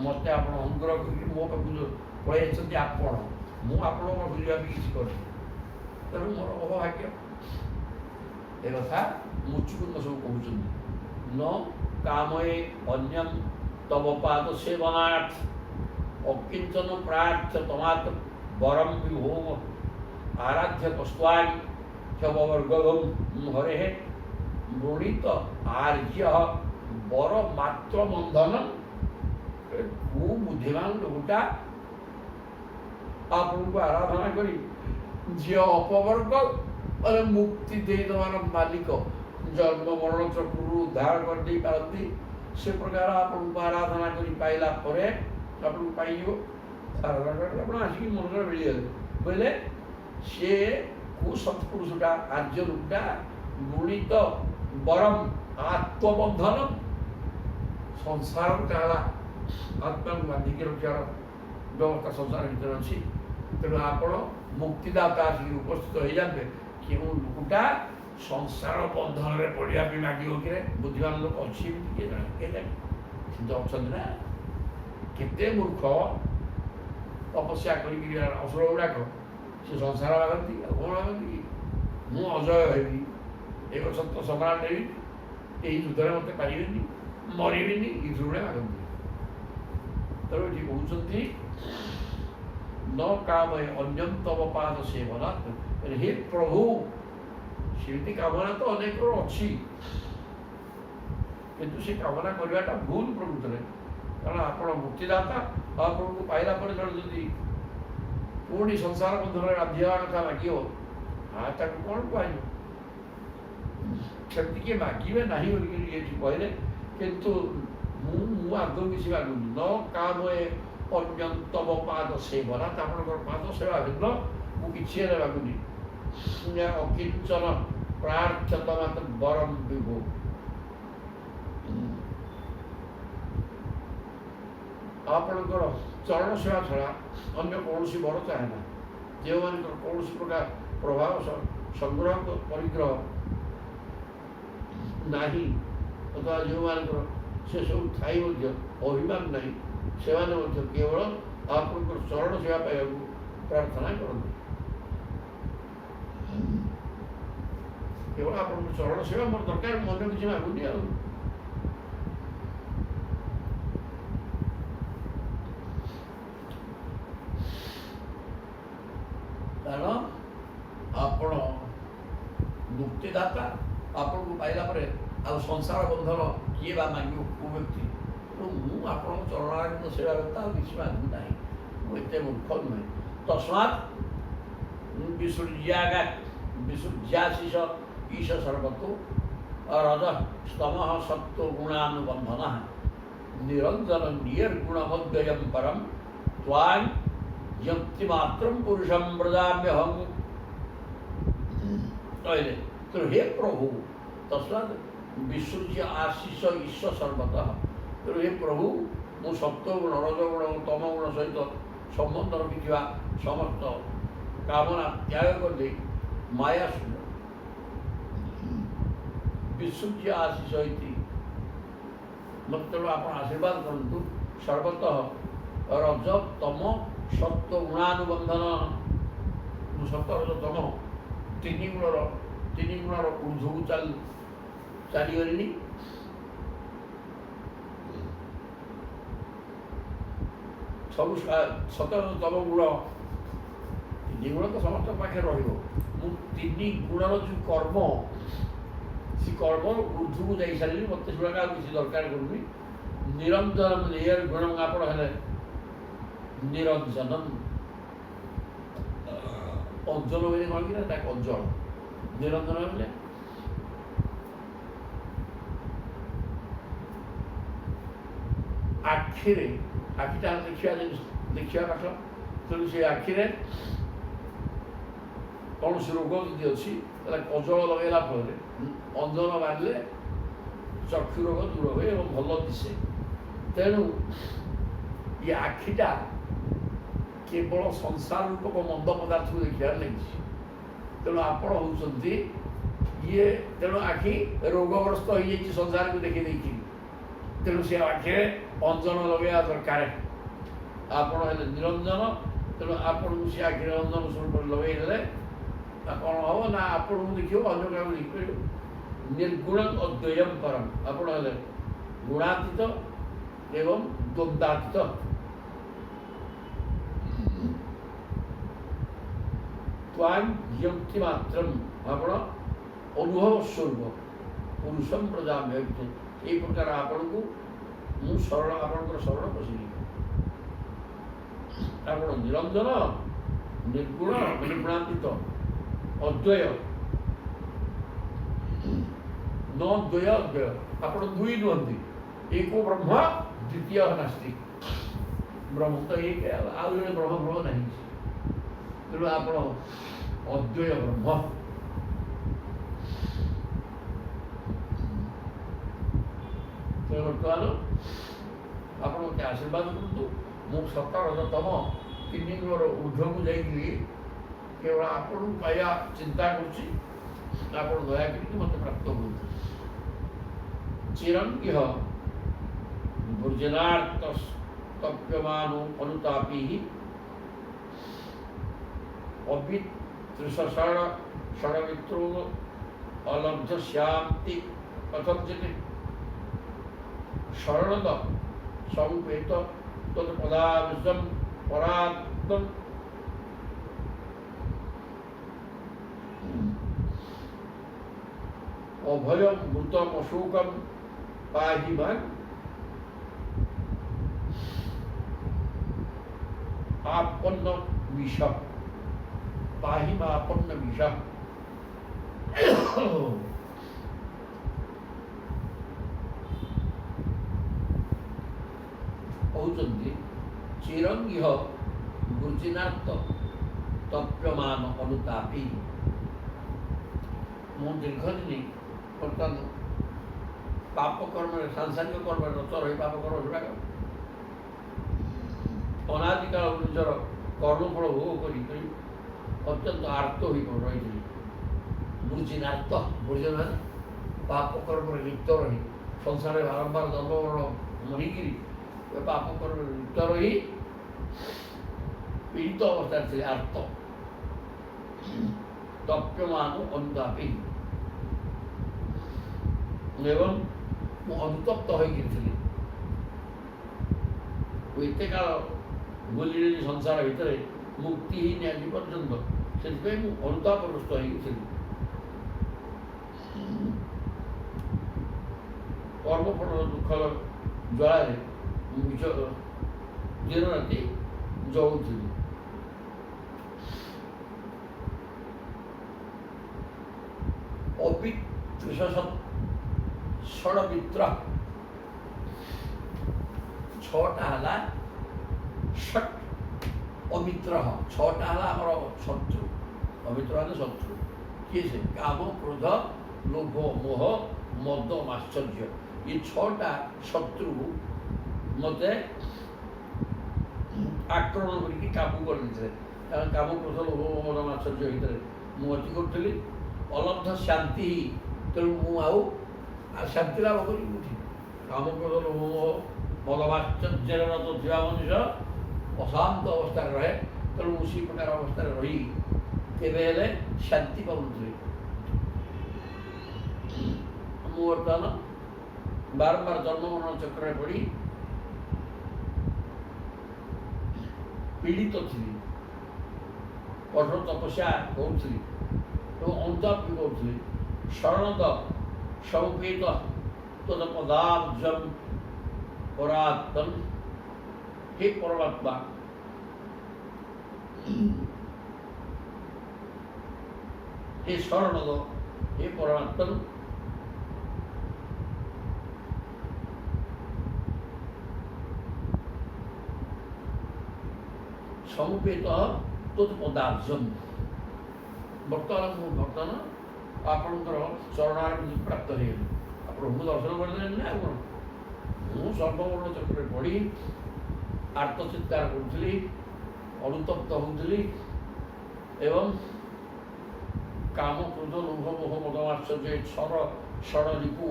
ମୋତେ ଆପଣ ଅନୁଗ୍ରହ କରିକି ମୋ ପାଖକୁ ପଳାଇ ଆସିଛନ୍ତି ଆପଣ। ମୁଁ ଆପଣଙ୍କ ପାଖକୁ ଯିବା ପାଇଁ କିଛି କରିନି। ତେଣୁ ମୋର ଅଭାଗ୍ୟ। ଏ କଥା ମୁଚୁକୁନ୍ଦ ସବୁ କହୁଛନ୍ତି। ନ କାମୟେ ଅନ୍ୟମ୍ ତବ ପାଦ ସେବନାର୍ଥ ଅକିଞ୍ଚନ ପ୍ରାର୍ଥ୍ୟ ତମାତ୍ ବରଂ ବିଭୋମ ଆରାଧ୍ୟ କସ୍ତ୍ୱାଂ କ୍ଷମବର୍ଗମ୍ ହରେଃ ମୃଣିତ ଆର୍ଯ୍ୟ ବର ମାତ୍ର ବନ୍ଧନ। ବୁଦ୍ଧିମାନ ଲୋକଟା ଆପଣଙ୍କୁ ଆରାଧନା କରି ଝିଅ ଅପବର୍ଗ ମୁକ୍ତି ଦେଇଦେବାର ମାଲିକ, ଜନ୍ମ ମରଣ ଚକ୍ରରୁ ଉଦ୍ଧାର କରିଦେଇ ପାରନ୍ତି। ସେ ପ୍ରକାର ଆପଣଙ୍କୁ ଆରାଧନା କରି ପାଇଲା ପରେ ଆପଣଙ୍କୁ ପାଇଯିବ। ଆରାଧନା କରି ଆପଣ ଆସିକି ମନରେ ମିଳିଗଲେ ବୋଇଲେ ସିଏ ସତ୍ପୁରୁଷଟା, ଆର୍ଯ୍ୟ ଲୋକଟା ମୃଣିତ ବରଂ ଆତ୍ମବନ୍ଧନ, ସଂସାରଟା ହେଲା ଆତ୍ମାକୁ ବାନ୍ଧିକି ରଖିବାର ବ୍ୟବସ୍ଥା ସଂସାର ଭିତରେ ଅଛି। ତେଣୁ ଆପଣ ମୁକ୍ତିଦାତା ଆସିକି ଉପସ୍ଥିତ ହେଇଯାନ୍ତେ। କେଉଁ ଲୋକଟା ସଂସାର ବନ୍ଧନରେ ପଡ଼ିବା ପାଇଁ ମାଗିବ କିରେ? ବୁଦ୍ଧିମାନ ଲୋକ ଅଛି ଏମିତି? କିଏ ଜାଣେ? କିନ୍ତୁ ଅଛନ୍ତି ନା। କେତେ ମୂର୍ଖ ତପସ୍ୟା କରିକିରି ଅସୁର ଗୁଡ଼ାକ ସେ ସଂସାର ମାଗନ୍ତି। ଆଉ କ'ଣ ମାଗନ୍ତି କି? ମୁଁ ଅଜୟ ହେବି, ଏକ ସତ୍ୟ ସମ୍ରାଟ ହେବି, ଏହି ଯୁଦ୍ଧରେ ମୋତେ ପାରିବେନି, ମରିବେନି, ଏ ଯୁଦ୍ଧରେ ମାଗନ୍ତି। ତେଣୁ ଏଠି କହୁଛନ୍ତି ନ କାମୟେ ଅନ୍ୟମ୍ ତବ ପାଦ ସେବନାତ୍। ହେ ପ୍ରଭୁ, ସେମିତି କାମନା ତ ଅନେକର ଅଛି, କିନ୍ତୁ ସେ କାମନା କରିବାଟା ଭୁଲ ପ୍ରକୃତରେ। କାରଣ ଆପଣ ମୁକ୍ତିଦାତା, ଆପଣଙ୍କୁ ପାଇଲା ପରେ ଜଣେ ଯଦି ପୁଣି ସଂସାର ବନ୍ଧନରେ ରାନ୍ଧିବା କଥା ମାଗିବ, ତାକୁ କ'ଣ କୁହାଯିବ? ସେମିତି କିଏ ମାଗିବେ ନାହିଁ ବୋଲିକି ଏଠି କହିଲେ। କିନ୍ତୁ ମୁଁ ଆଦୌ କିଛି ମାଗୁନି। ନ କାମୟେ ଅନ୍ୟମ୍ ତବ ପାଦ ସେବନାତ୍। ଆପଣଙ୍କର ପାଦ ସେବା ଭିନ୍ନ ମୁଁ କିଛି ହେଲେ ମାଗୁନି। ଅକିଞ୍ଚନ ପ୍ରାର୍ଥ୍ୟ ତମାତ୍ ବରଂ ବିଭୋ। ଆପଣଙ୍କର ଚରଣ ସେବା ଛଡ଼ା ଅନ୍ୟ କୌଣସି ବର ଚାହେଁ ନା। ଯେଉଁମାନଙ୍କର କୌଣସି ପ୍ରକାର ପ୍ରଭାବ ସଂଗ୍ରହ ପରିଗ୍ରହ ନାହିଁ, ଅଥବା ଯେଉଁମାନଙ୍କର ସେସବୁ ଥାଇ ମଧ୍ୟ ଅଭିମାନ ନାହିଁ, ସେମାନେ ମଧ୍ୟ କେବଳ ଆପଣଙ୍କର ଚରଣ ସେବା ପାଇବାକୁ ପ୍ରାର୍ଥନା କରନ୍ତି। କେବଳ ଆପଣଙ୍କ ଚରଣ ସେବା ମୋର ଦରକାର, ମୁଁ ଅନ୍ୟ କିଛି ମାଗୁନି। ଆଉ କାରଣ ଆପଣ ମୁକ୍ତିଦାତା, ଆପଣଙ୍କୁ ପାଇଲା ପରେ ଆଉ ସଂସାର ବନ୍ଧନ କିଏ ବା ମାଗିବ? କୋଉ ବ୍ୟକ୍ତି? ତେଣୁ ମୁଁ ଆପଣଙ୍କ ଚରଣାରେ ସେବା ବ୍ୟତୀତ ଆଉ କିଛି ମାଗୁ ନାହିଁ। ମୁଁ ଏତେ ମୂର୍ଖ ନୁହେଁ। ତସ୍ମାତ୍ ବିସୃଜ୍ୟାଶିଷ ଈଶ ସର୍ବତୋ ରଜ ସ୍ତମଃ ସତ୍ତ୍ୱ ଗୁଣାନୁବନ୍ଧନଃ ନିରଞ୍ଜନ ନିର୍ଗୁଣମଦ୍ୱୟଂ ପରಂ ତ୍ୱାଂ ୟକ୍ତିମାତ୍ରଂ ପୁରୁଷଂ ବ୍ରଜାମ୍ୟହଂ। କହିଲେ ତେଣୁ ହେ ପ୍ରଭୁ ତସ୍ମାତ୍ ବିସୃଜ୍ୟ ଆଶିଷ ଈଶ୍ୱ ସର୍ବତଃ। ତେଣୁ ହେ ପ୍ରଭୁ ମୁଁ ସତ୍ୱଗୁଣ ରଜଗୁଣ ଓ ତମଗୁଣ ସହିତ ସମ୍ବନ୍ଧ ରଖିଥିବା ସମସ୍ତ କାମନା ତ୍ୟାଗ କରିଦେଇ ମାୟା ଶୂନ୍ୟ ବିସୃଜ୍ୟ ଆଶିଷ ଇତି ମୋତେ ତେଣୁ ଆପଣ ଆଶୀର୍ବାଦ କରନ୍ତୁ ସର୍ବତଃ ରଜ ତମ ସତ୍ୱ ଗୁଣାନୁବନ୍ଧନ ମୁଁ ସତ୍ୟ ରଜ ତମ ତିନି ଗୁଣର ଊର୍ଦ୍ଧ୍ୱକୁ ଚାଲିଗଲିଣି। ସବୁ ସତ ତମ ଗୁଣ ତିନି ଗୁଣ ତ ସମସ୍ତଙ୍କ ପାଖରେ ରହିବ। ମୁଁ ତିନି ଗୁଣର ଯେଉଁ କର୍ମ ସେ କର୍ମର ଊର୍ଦ୍ଧ୍ୱକୁ ଯାଇସାରିଲି। ମୋତେ ସେଗୁଡ଼ାକ ଆଉ କିଛି ଦରକାର କରୁନି। ନିରଞ୍ଜନ ଏ ଗୁଣ ଆପଣ ହେଲେ ନିରଞ୍ଜନ ଅଞ୍ଜଳ ବୋଲି କ'ଣ କି ନା ତାକୁ ଅଞ୍ଜଳ ନିରଞ୍ଜନ ହେଲେ ଆଖିରେ ଆଖିଟା ଦେଖିବା ପାଠ। ତେଣୁ ସେ ଆଖିରେ କୌଣସି ରୋଗ ଯଦି ଅଛି ତାହେଲେ କଜଳ ଲଗାଇଲା ଫଳରେ ଅଞ୍ଜନ ମାରିଲେ ଚକ୍ଷୁ ରୋଗ ଦୂର ହୁଏ ଏବଂ ଭଲ ଦିଶେ। ତେଣୁ ଏ ଆଖିଟା କେବଳ ସଂସାର ରୂପକ ମନ୍ଦ ପଦାର୍ଥକୁ ଦେଖିବାରେ ଲାଗିଛି। ତେଣୁ ଆପଣ ହେଉଛନ୍ତି ଇଏ ତେଣୁ ଆଖି ରୋଗଗ୍ରସ୍ତ ହୋଇଯାଇଛି ସଂସାରକୁ ଦେଖି ଦେଇକି। ତେଣୁ ସେ ଆଖିରେ ଅଞ୍ଜନ ଲଗାଇବା ଦରକାର। ଆପଣ ହେଲେ ନିରଞ୍ଜନ। ତେଣୁ ଆପଣଙ୍କୁ ସେ ଆଖିରେ ଅଞ୍ଜନ ସ୍ୱରୂପ ଲଗାଇ ଦେଲେ କ'ଣ ହେବ ନା ଆପଣଙ୍କୁ ଦେଖିବ ଅନ୍ୟ କାହାକୁ ଦେଖିପାରିବ। ନିର୍ଗୁଣ ଅଦ୍ୱୟମ୍ ପରମ୍ ଆପଣ ହେଲେ ଗୁଣାତୀତ ଏବଂ ଦ୍ୱନ୍ଦ୍ୱାତୀତ। ତ୍ୱାଂ ଜ୍ଞପ୍ତି ମାତ୍ରମ୍ ଆପଣ ଅନୁଭବ ସ୍ୱରୂପ ପୁରୁଷମ ପ୍ରଜାମ୍ୟକ୍ତ। ଏହି ପ୍ରକାର ଆପଣଙ୍କୁ ମୁଁ ଆପଣଙ୍କର ଶରଣ ପଶିଲି। ଆପଣ ନିରଞ୍ଜନ ନିର୍ଗୁଣ ନିର୍ଗୁଣାତୀତ ଅଦ୍ୱୟ ନ ଦ୍ୱୟ ଅଦ୍ୱୟ ଆପଣ ଦୁଇ ନୁହନ୍ତି। ଏକ ବ୍ରହ୍ମ ଦ୍ୱିତୀୟ ନାସ୍ତି। ବ୍ରହ୍ମ ତ ଏକ ଆଉ ଜଣେ ବ୍ରହ୍ମ ନାହିଁ। ତେଣୁ ଆପଣ ଅଦ୍ୱୟ ବ୍ରହ୍ମ। ତେଣୁ ବର୍ତ୍ତମାନ ଆପଣ ମୋତେ ଆଶୀର୍ବାଦ କରନ୍ତୁ। ମୁଁ ସତ ରଜତମ ତିନି ଗୁଣର ଊର୍ଦ୍ଧ୍ୱକୁ ଯାଇକରି କେବଳ ଆପଣଙ୍କୁ ପାଇବା ଚିନ୍ତା କରୁଛି। ଆପଣ ଦୟାକରିକି ମୋତେ ପ୍ରାପ୍ତ ହୁଅନ୍ତୁ। ଚିରଙ୍ଗିହ ଭୁର୍ଜନାର୍ଥ ତପ୍ୟମାନୋ ଅନୁତାପୀ ଅବିତୃଷଣ ଷଡ଼ମିତ୍ରୋ ଅଲବ୍ଧ ଶ୍ୟାନ୍ତି କଥଞ୍ଚିତ ଶରଣଦ ସମୁପେତ ତତ୍ ପଦାବିଜମ୍ ପରାଦମ୍ ଅଭୟମ୍ ମୃତମ୍ ଅଶୋକମ୍ ପାହି ମାଂ आपन्न विष पाहि आपन्न विष। कहते चिरंगिह गुर्जिनार्थ तप्यमान अनुतापी। मु दीर्घदिन बर्तमान पाप कर्म सांसारिक कर्म रत रही पाप कर्म गुड़ाक अनादिकाल निजर कर्मफल भोग कर अत्यंत आर्त हो रही। बुर्जिनार्थ बुर्जन पाप कर्म लिप्त रही संसार बारंबार जन्ममरण मणिकी पाप कर्म लिप्त रही पीड़ित अवस्था थे आर्त तप्यमान अनुतापी एवं अनुतप्त होते काल बुली संसार भितर मुक्तिहीन आज पर्यंत से अनुतापग्रस्त होती कर्मफल दुख ज्वाल दिन राति जगुली। षड़मित्र छटा है षट अमित्र छटा है आमर शत्रु अमित्र शत्रु କିଏ ସେ? କାମ, କ୍ରୋଧ, ଲୋଭ, ମୋହ, ମଦ, ମାଶ୍ଚର୍ଯ୍ୟ। ଏ 6ଟା ଶତ୍ରୁ ମୋତେ ଆକ୍ରମଣ କରିକି କାବୁ କରିଦେଇଥିଲେ। କାରଣ କାମ, କ୍ରୋଧ, ଲୋଭ, ମଦ, ମାଶ୍ଚର୍ଯ୍ୟ ଭିତରେ ମୁଁ ଅତି କରୁଥିଲି। ଅଲବ୍ଧ ଶାନ୍ତି, ତେଣୁ ମୁଁ ଆଉ ଶାନ୍ତି ଲାଭ କରିବି କୋଉଠି? କାମ, କ୍ରୋଧ, ଲୋଭ, ମୋହ, ମଦ, ମାଶ୍ଚର୍ଯ୍ୟରେ ରତ ଥିବା ମଣିଷ ଅଶାନ୍ତ ଅବସ୍ଥାରେ ରହେ। ତେଣୁ ମୁଁ ସେହି ପ୍ରକାର ଅବସ୍ଥାରେ ରହି କେବେ ହେଲେ ଶାନ୍ତି ପାଉନଥିଲି। ମୁଁ ବର୍ତ୍ତମାନ ବାରମ୍ବାର ଜନ୍ମମରଣ ଚକ୍ରରେ ପଡ଼ି ପୀଡ଼ିତ ଥିଲି। କଠୋର ତପସ୍ୟା କରୁଥିଲି ଏବଂ ଅନୁତାପ ବି କରୁଥିଲି। ଶରଣଦ ସମୁପେତ ତଦ ପଦାବ୍ଜଂ ପରାତ୍ମନ୍, ହେ ପରମାତ୍ମା, ହେ ଶରଣଦ, ହେ ପରମାତ୍ମନ୍, ସମୁପେତ ତୋତ ପଦାବ୍ଜଂ। ବର୍ତ୍ତମାନ ଆପଣଙ୍କର ଚରଣାରେ ପ୍ରାପ୍ତ ହେଇଗଲି। ଆପଣଙ୍କୁ ଦର୍ଶନ କରିଦେଲେନି ନା ଆଉ କ'ଣ? ମୁଁ ସର୍ବବର୍ଣ୍ଣ ଚକ୍ରରେ ପଡ଼ି ଆର୍ତ୍ତଚିତ୍କାର କରୁଥିଲି, ଅନୁତପ୍ତ ହେଉଥିଲି ଏବଂ କାମ, କ୍ରୋଧ, ଲୋଭ, ମୋହ, ମଦ, ମାଶ୍ଚର୍ଯ୍ୟ ଏ ଷଡ଼ରିପୁ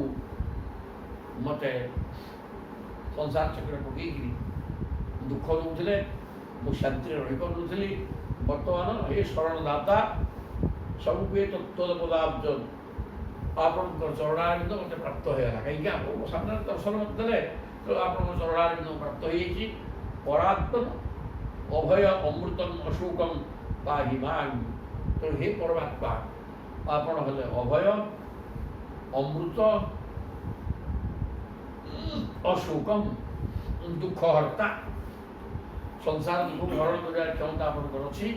ମୋତେ ସଂସାର ଚକ୍ରରେ ପକେଇକିରି ଦୁଃଖ ଦେଉଥିଲେ। ମୁଁ ଶାନ୍ତିରେ ରହିପାରୁନଥିଲି। ବର୍ତ୍ତମାନ ଏ ଶରଣଦାତା ସବୁ ପିଏ ତତ୍ତ୍ୱ ପଦାବ୍ଜ ଆପଣଙ୍କର ଚରଣାରବିନ୍ଦ ମୋତେ ପ୍ରାପ୍ତ ହୋଇଗଲା। କାହିଁକି? ଆପଣଙ୍କ ସାମ୍ନାରେ ଦର୍ଶନ ମୋତେ ଦେଲେ, ତେଣୁ ଆପଣଙ୍କ ଚରଣାରବିନ୍ଦ ପ୍ରାପ୍ତ ହୋଇଯାଇଛି। ପରାତ୍ମନ୍ ଅଭୟ ଅମୃତମ୍ ଅଶୋକମ୍ ପାହି ମାଂ। ତେଣୁ ହେ ପରମାତ୍ମା, ଆପଣ ହେଲେ ଅଭୟ, ଅମୃତ, ଅଶୋକମ୍ ଦୁଃଖହର୍ତ୍ତା। ସଂସାର ଦୁଃଖ ଭରଣ କରିବାର କ୍ଷମତା ଆପଣଙ୍କର ଅଛି।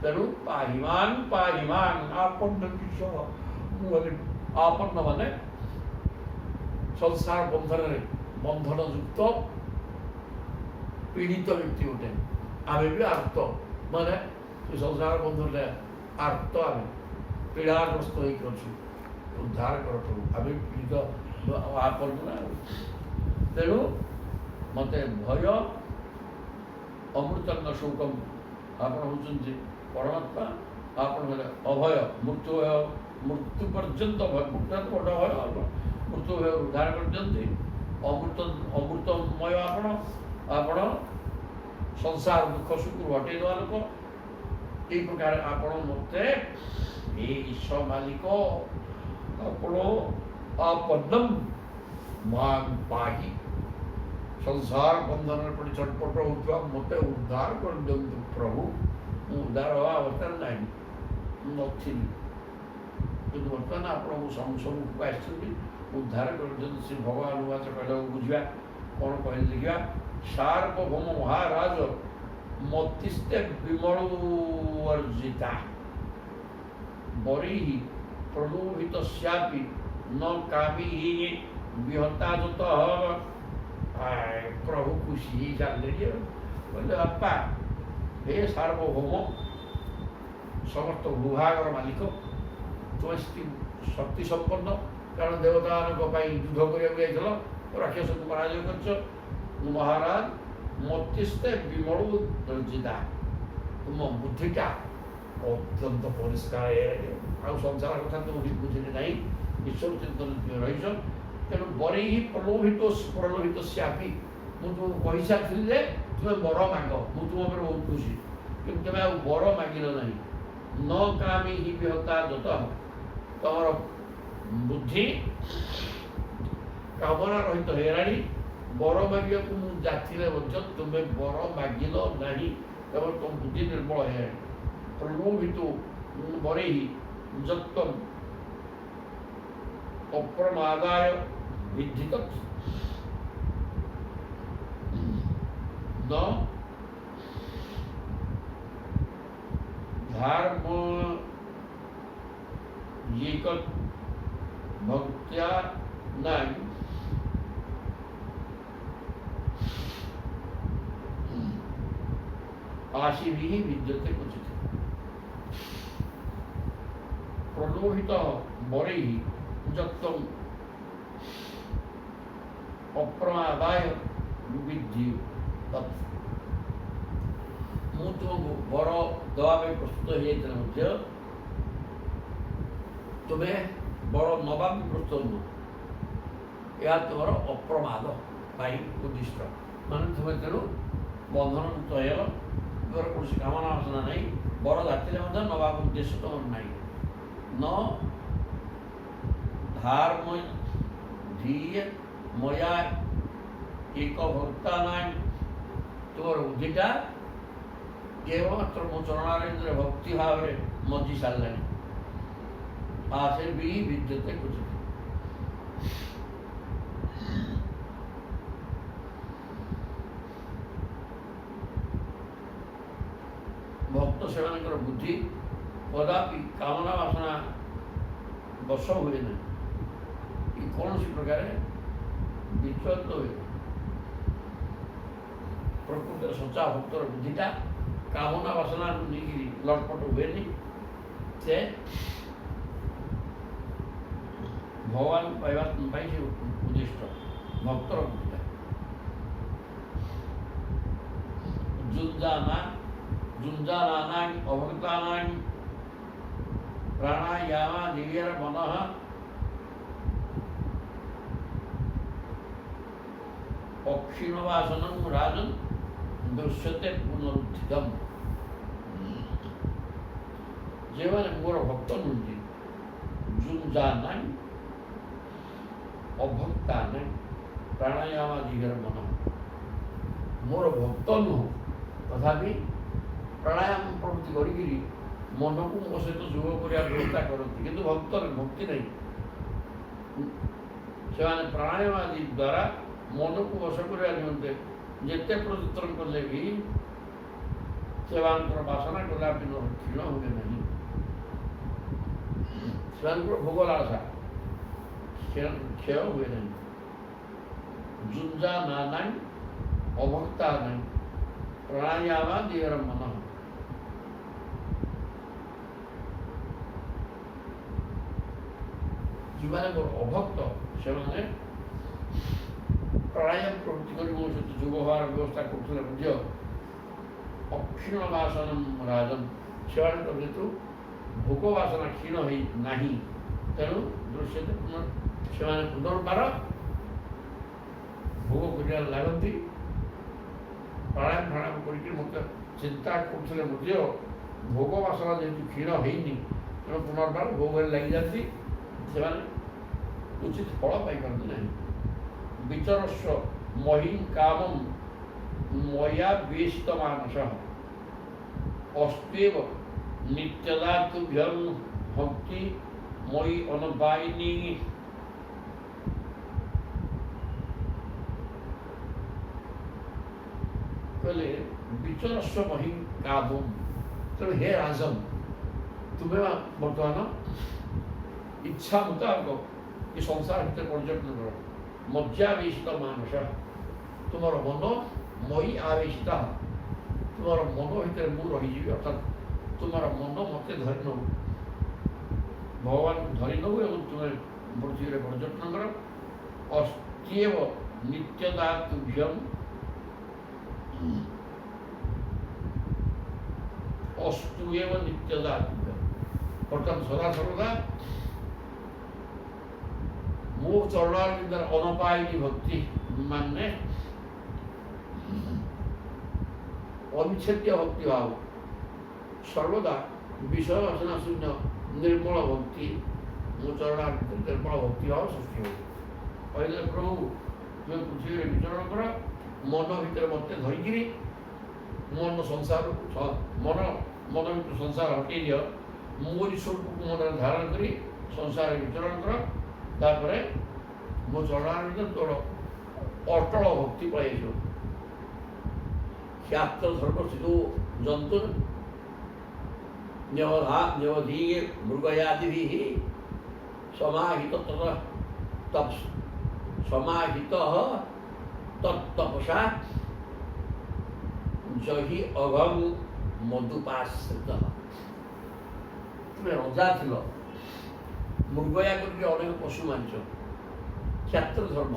ତେଣୁ ପାହିମାନ୍ ପାହିମାନ୍, ଆପନ୍ନ ବିଷୟ ମୁଁ ହେଲି। ଆପନ୍ନ ମାନେ ସଂସାର ବନ୍ଧନଯୁକ୍ତ ପୀଡ଼ିତ ବ୍ୟକ୍ତି ଗୋଟେ। ଆମେ ବି ଆର୍ତ, ମାନେ ସଂସାର ବନ୍ଧନରେ ଆର୍ତ, ଆମେ ପୀଡ଼ାଗ୍ରସ୍ତ ହେଇକି ଅଛୁ। ଉଦ୍ଧାର କର ପ୍ରଭୁ, ଆମେ ପୀଡ଼ିତ ଆପନ୍ନ ନା। ତେଣୁ ମୋତେ ଭୟ, ଅମୃତଂ ଶୋକମ୍, ଆପଣ ହେଉଛନ୍ତି ପରମାତ୍ମା। ଆପଣ ହେଲେ ଅଭୟ, ମୃତ୍ୟୁ ପର୍ଯ୍ୟନ୍ତ ଭୟ, ମୃତ୍ୟୁ ବଡ଼ ଭୟ, ମୃତ୍ୟୁ ଭୟ ଉଦ୍ଧାର କରିଛନ୍ତି। ଅମୃତମୟ ଆପଣ ସଂସାର ଦୁଃଖ ସୁଖରୁ ହଟେଇ ଦେବା ଲୋକ। এই প্রকার ଆପଣ ମୋତେ ଏ ଈଶ୍ୱର ମାଲିକ, ଆପଣ ଆପନ୍ନମ୍ ମାଂ ପାହି। ସଂସାର ବନ୍ଧନରେ ପଡ଼ି ଛଟପଟ ହେଉଥିବା ମୋତେ ଉଦ୍ଧାର କରିଦିଅନ୍ତୁ ପ୍ରଭୁ। ମୁଁ ଉଦ୍ଧାର ହେବା ଅବସ୍ଥାରେ ନାହିଁ, ମୁଁ ନଥିଲି। କିନ୍ତୁ ବର୍ତ୍ତମାନ ଆପଣ ମୋ ସମ୍ମୁଖକୁ ଆସିଛନ୍ତି, ଉଦ୍ଧାର କରିଦିଅନ୍ତୁ। ଶ୍ରୀ ଭଗବାନ ବାଚ କହିବାକୁ ବୁଝିବା, କ'ଣ କହିଲେ ଦେଖିବା। ସାର୍ବଭୌମ ମହାରାଜ ମତିସ୍ତେ ବିମଳୋର୍ଜିତା ବରିଃ ପ୍ରଲୋଭିତସ୍ୟାପି ন କାମି ବିହତା ଯତ। ପ୍ରଭୁ ଖୁସି ହେଇ ଚାଲିଲେଣି। କହିଲେ ବାପା, ହେ ସାର୍ବଭୌମ, ସମସ୍ତ ଭୂଭାଗର ମାଲିକ, ତୁମେ ଶକ୍ତି ସମ୍ପନ୍ନ। କାରଣ ଦେବତାମାନଙ୍କ ପାଇଁ ଯୁଦ୍ଧ କରିବାକୁ ଯାଇଥିଲ, ରାକ୍ଷସକୁ ପରାଜୟ କରିଛ। ମହାରାଜ ମତିସ୍ତେ ବିମଳୋର୍ଜିତା, ତୁମ ବୁଦ୍ଧିଟା ଅତ୍ୟନ୍ତ ପରିଷ୍କାର। ଆଉ ସଂସାର କଥା ତ ବୁଝିଲେ ନାହିଁ, ଈଶ୍ୱର ଚିନ୍ତନ ରହିଛ। ତେଣୁ ବରେଇ ପ୍ରଲୋଭିତସ୍ୟାପି, ମୁଁ ତୁମକୁ କହିସାରିଥିଲି ଯେ ତୁମେ ବର ମାଗ, ମୁଁ ତୁମ ଉପରେ ବହୁତ ଖୁସି। କିନ୍ତୁ ତୁମେ ଆଉ ବର ମାଗିଲ ନାହିଁ। ନ କାମି ହି ବିହତା ଯତ, ତମର ବୁଦ୍ଧି କାମନା ରହିତ ହେଇଗଲାଣି। ବର ମାଗିବାକୁ ମୁଁ ଯାଚିଲେ ମଧ୍ୟ ତୁମେ ବର ମାଗିଲ ନାହିଁ, କେବଳ ତୁମ ବୁଦ୍ଧି ନିର୍ମଳ ହେଇଗଲାଣି। ପ୍ରଲୋଭିତ ବରେଇ ଯତ୍ୱମ୍ ଅପ୍ରମାଦାୟ ବିଦ୍ଧିତ ନ ଧର୍ମ ଭକ୍ତ୍ୟା ନାହିଁ। आशीभिः विद्यते क्वचित्। मनोहित बरैः जक्तम् अप्रमादाय विद्धि तत् ମୁଁ ତୁମକୁ ବର ଦେବା ପାଇଁ ପ୍ରସ୍ତୁତ ହୋଇଯାଇଥିଲେ ମଧ୍ୟ ତୁମେ ବର ନେବା ପାଇଁ ପ୍ରସ୍ତୁତ ନୁହଁ। ଏହା ତୁମର ଅପ୍ରମାଦ ପାଇଁ ଉଦ୍ଦିଷ୍ଟ, ମାନେ ତୁମେ ତେଣୁ ବନ୍ଧନମୁକ୍ତ ହେଇଗଲ, ତୁମର କୌଣସି କାମନା ବାସନା ନାହିଁ, ବର ଜାତିରେ ମଧ୍ୟ ନେବାକୁ ଉଦ୍ଦେଶ୍ୟ ତୁମର ନାହିଁ। ନ ଧର୍ମ ଧୀୟ ମୟା ଏକ ଭକ୍ତା ନାହିଁ, ତୁମର ବୁଦ୍ଧିଟା କେବଳ ମାତ୍ର ମୋ ଚରଣାରବିନ୍ଦରେ ଭକ୍ତି ଭାବରେ ମଜ୍ଜି ସାରିଲାଣି। ଆସେ ବି ବିଦ୍ୟତେ କୁଚିତ। ଭକ୍ତ ସେମାନଙ୍କର ବୁଦ୍ଧି କଦାପି କାମନା ବାସନା ବଶ ହୁଏ ନାହିଁ କି କୌଣସି ପ୍ରକାର ବିଚଳିତ ହୁଏ। ପ୍ରକୃତରେ ସଚ୍ଚା ଭକ୍ତର ବୁଦ୍ଧିଟା କାମନା ବାସନାକୁ ନେଇକି ଲଟପଟ ହୁଏନି, ସେ ଭଗବାନ ପାଇବା ପାଇଁ ସେ ଉଦ୍ଦିଷ୍ଟ ଭକ୍ତର ବୁଦ୍ଧିଟା। जुञ्जानानां अभक्तानां प्राणायामादिभिर्मनः अक्षीणवासनं राजन् दृश्यते पुनरुत्थितम्। जेवने मोर भक्त नुंजी जुञ्जानां अभक्तानां प्राणायामादिभिर्मनः मोर भक्त नुह तथापि प्राणायाम प्रवृत्ति करी मन को मो सहित जोग करने व्यवस्था करती, किंतु भक्त भक्ति नहीं। से प्राणायाम आदि द्वारा मन को वश करने निमंते जिते प्रयत्न कले भी से बासना कदापि क्षीण हुए नहीं। से भोग लालसा क्षय हुए नहीं। जुंजा नाना अभक्ता नहीं प्राणायामादिर मन जो अभक्त से प्राणायाम प्रवृत्ति कर मो सहित जोग हवार व्यवस्था करते अक्षीण वासन राजन से जेतु भोग वासना क्षीण ना तेणु दृश्य से पुनर्बार भोग कर लगती। प्राणायाम करके मत चिंता करते भोग वासना जेहतु क्षीण होनी तेणु पुनर्बार भोग लगी जाती से उचित फल पाई ना। विचरस्व महीं कामं मया वेशित मानस अस्तेव नित्यदा तुभ्यं भक्ति मयि अनबायिनी। कहले विचरस्व महीं कामं तेणु हे राजन तुम्हें बर्तमान इच्छा मुताबक ये संसार भीतर पर्यटन कर मज्जावेशित मानस तुमर मन मई आवेशित तुमर मन भीतर मु रही अर्थात तुमर मन मत धरी नौ भगवान को धरी नौ एवं तुम्हें पृथ्वी पर्यटन कर अस्त्यव नित्यदा तुभ्यम अस्तु एव नित्यदा तुभ्यम अर्थात सदा सर्वदा मो चरणारविंदर अनपायिनी भक्ति मानने अविच्छेद्य भक्ति भाव सर्वदा विषय वासना शून्य निर्मल भक्ति मो चरणारविंदर निर्मल भक्ति भाव सृष्टि हो। पहले प्रभु तुम्हें पृथ्वी विचरण कर मन भीतर मत धरिकी मन संसार मन मन भीतर संसार हटै दियो मोरी स्वरूप को मन धारण कर संसार विचरण कर तापर मो चरणारविंद तोर अटल भक्ति पाई शास्त्र धर्म सिद्धो जंतु न्यवधीय मृगयादि समाहित समाहित तत्तपसा जहि अघम मधुपाश्रित। तुम्हें रजा थिल ମୃଗୟା କରିକି ଅନେକ ପଶୁ ମାରିଛ, କ୍ଷେତ୍ର ଧର୍ମ।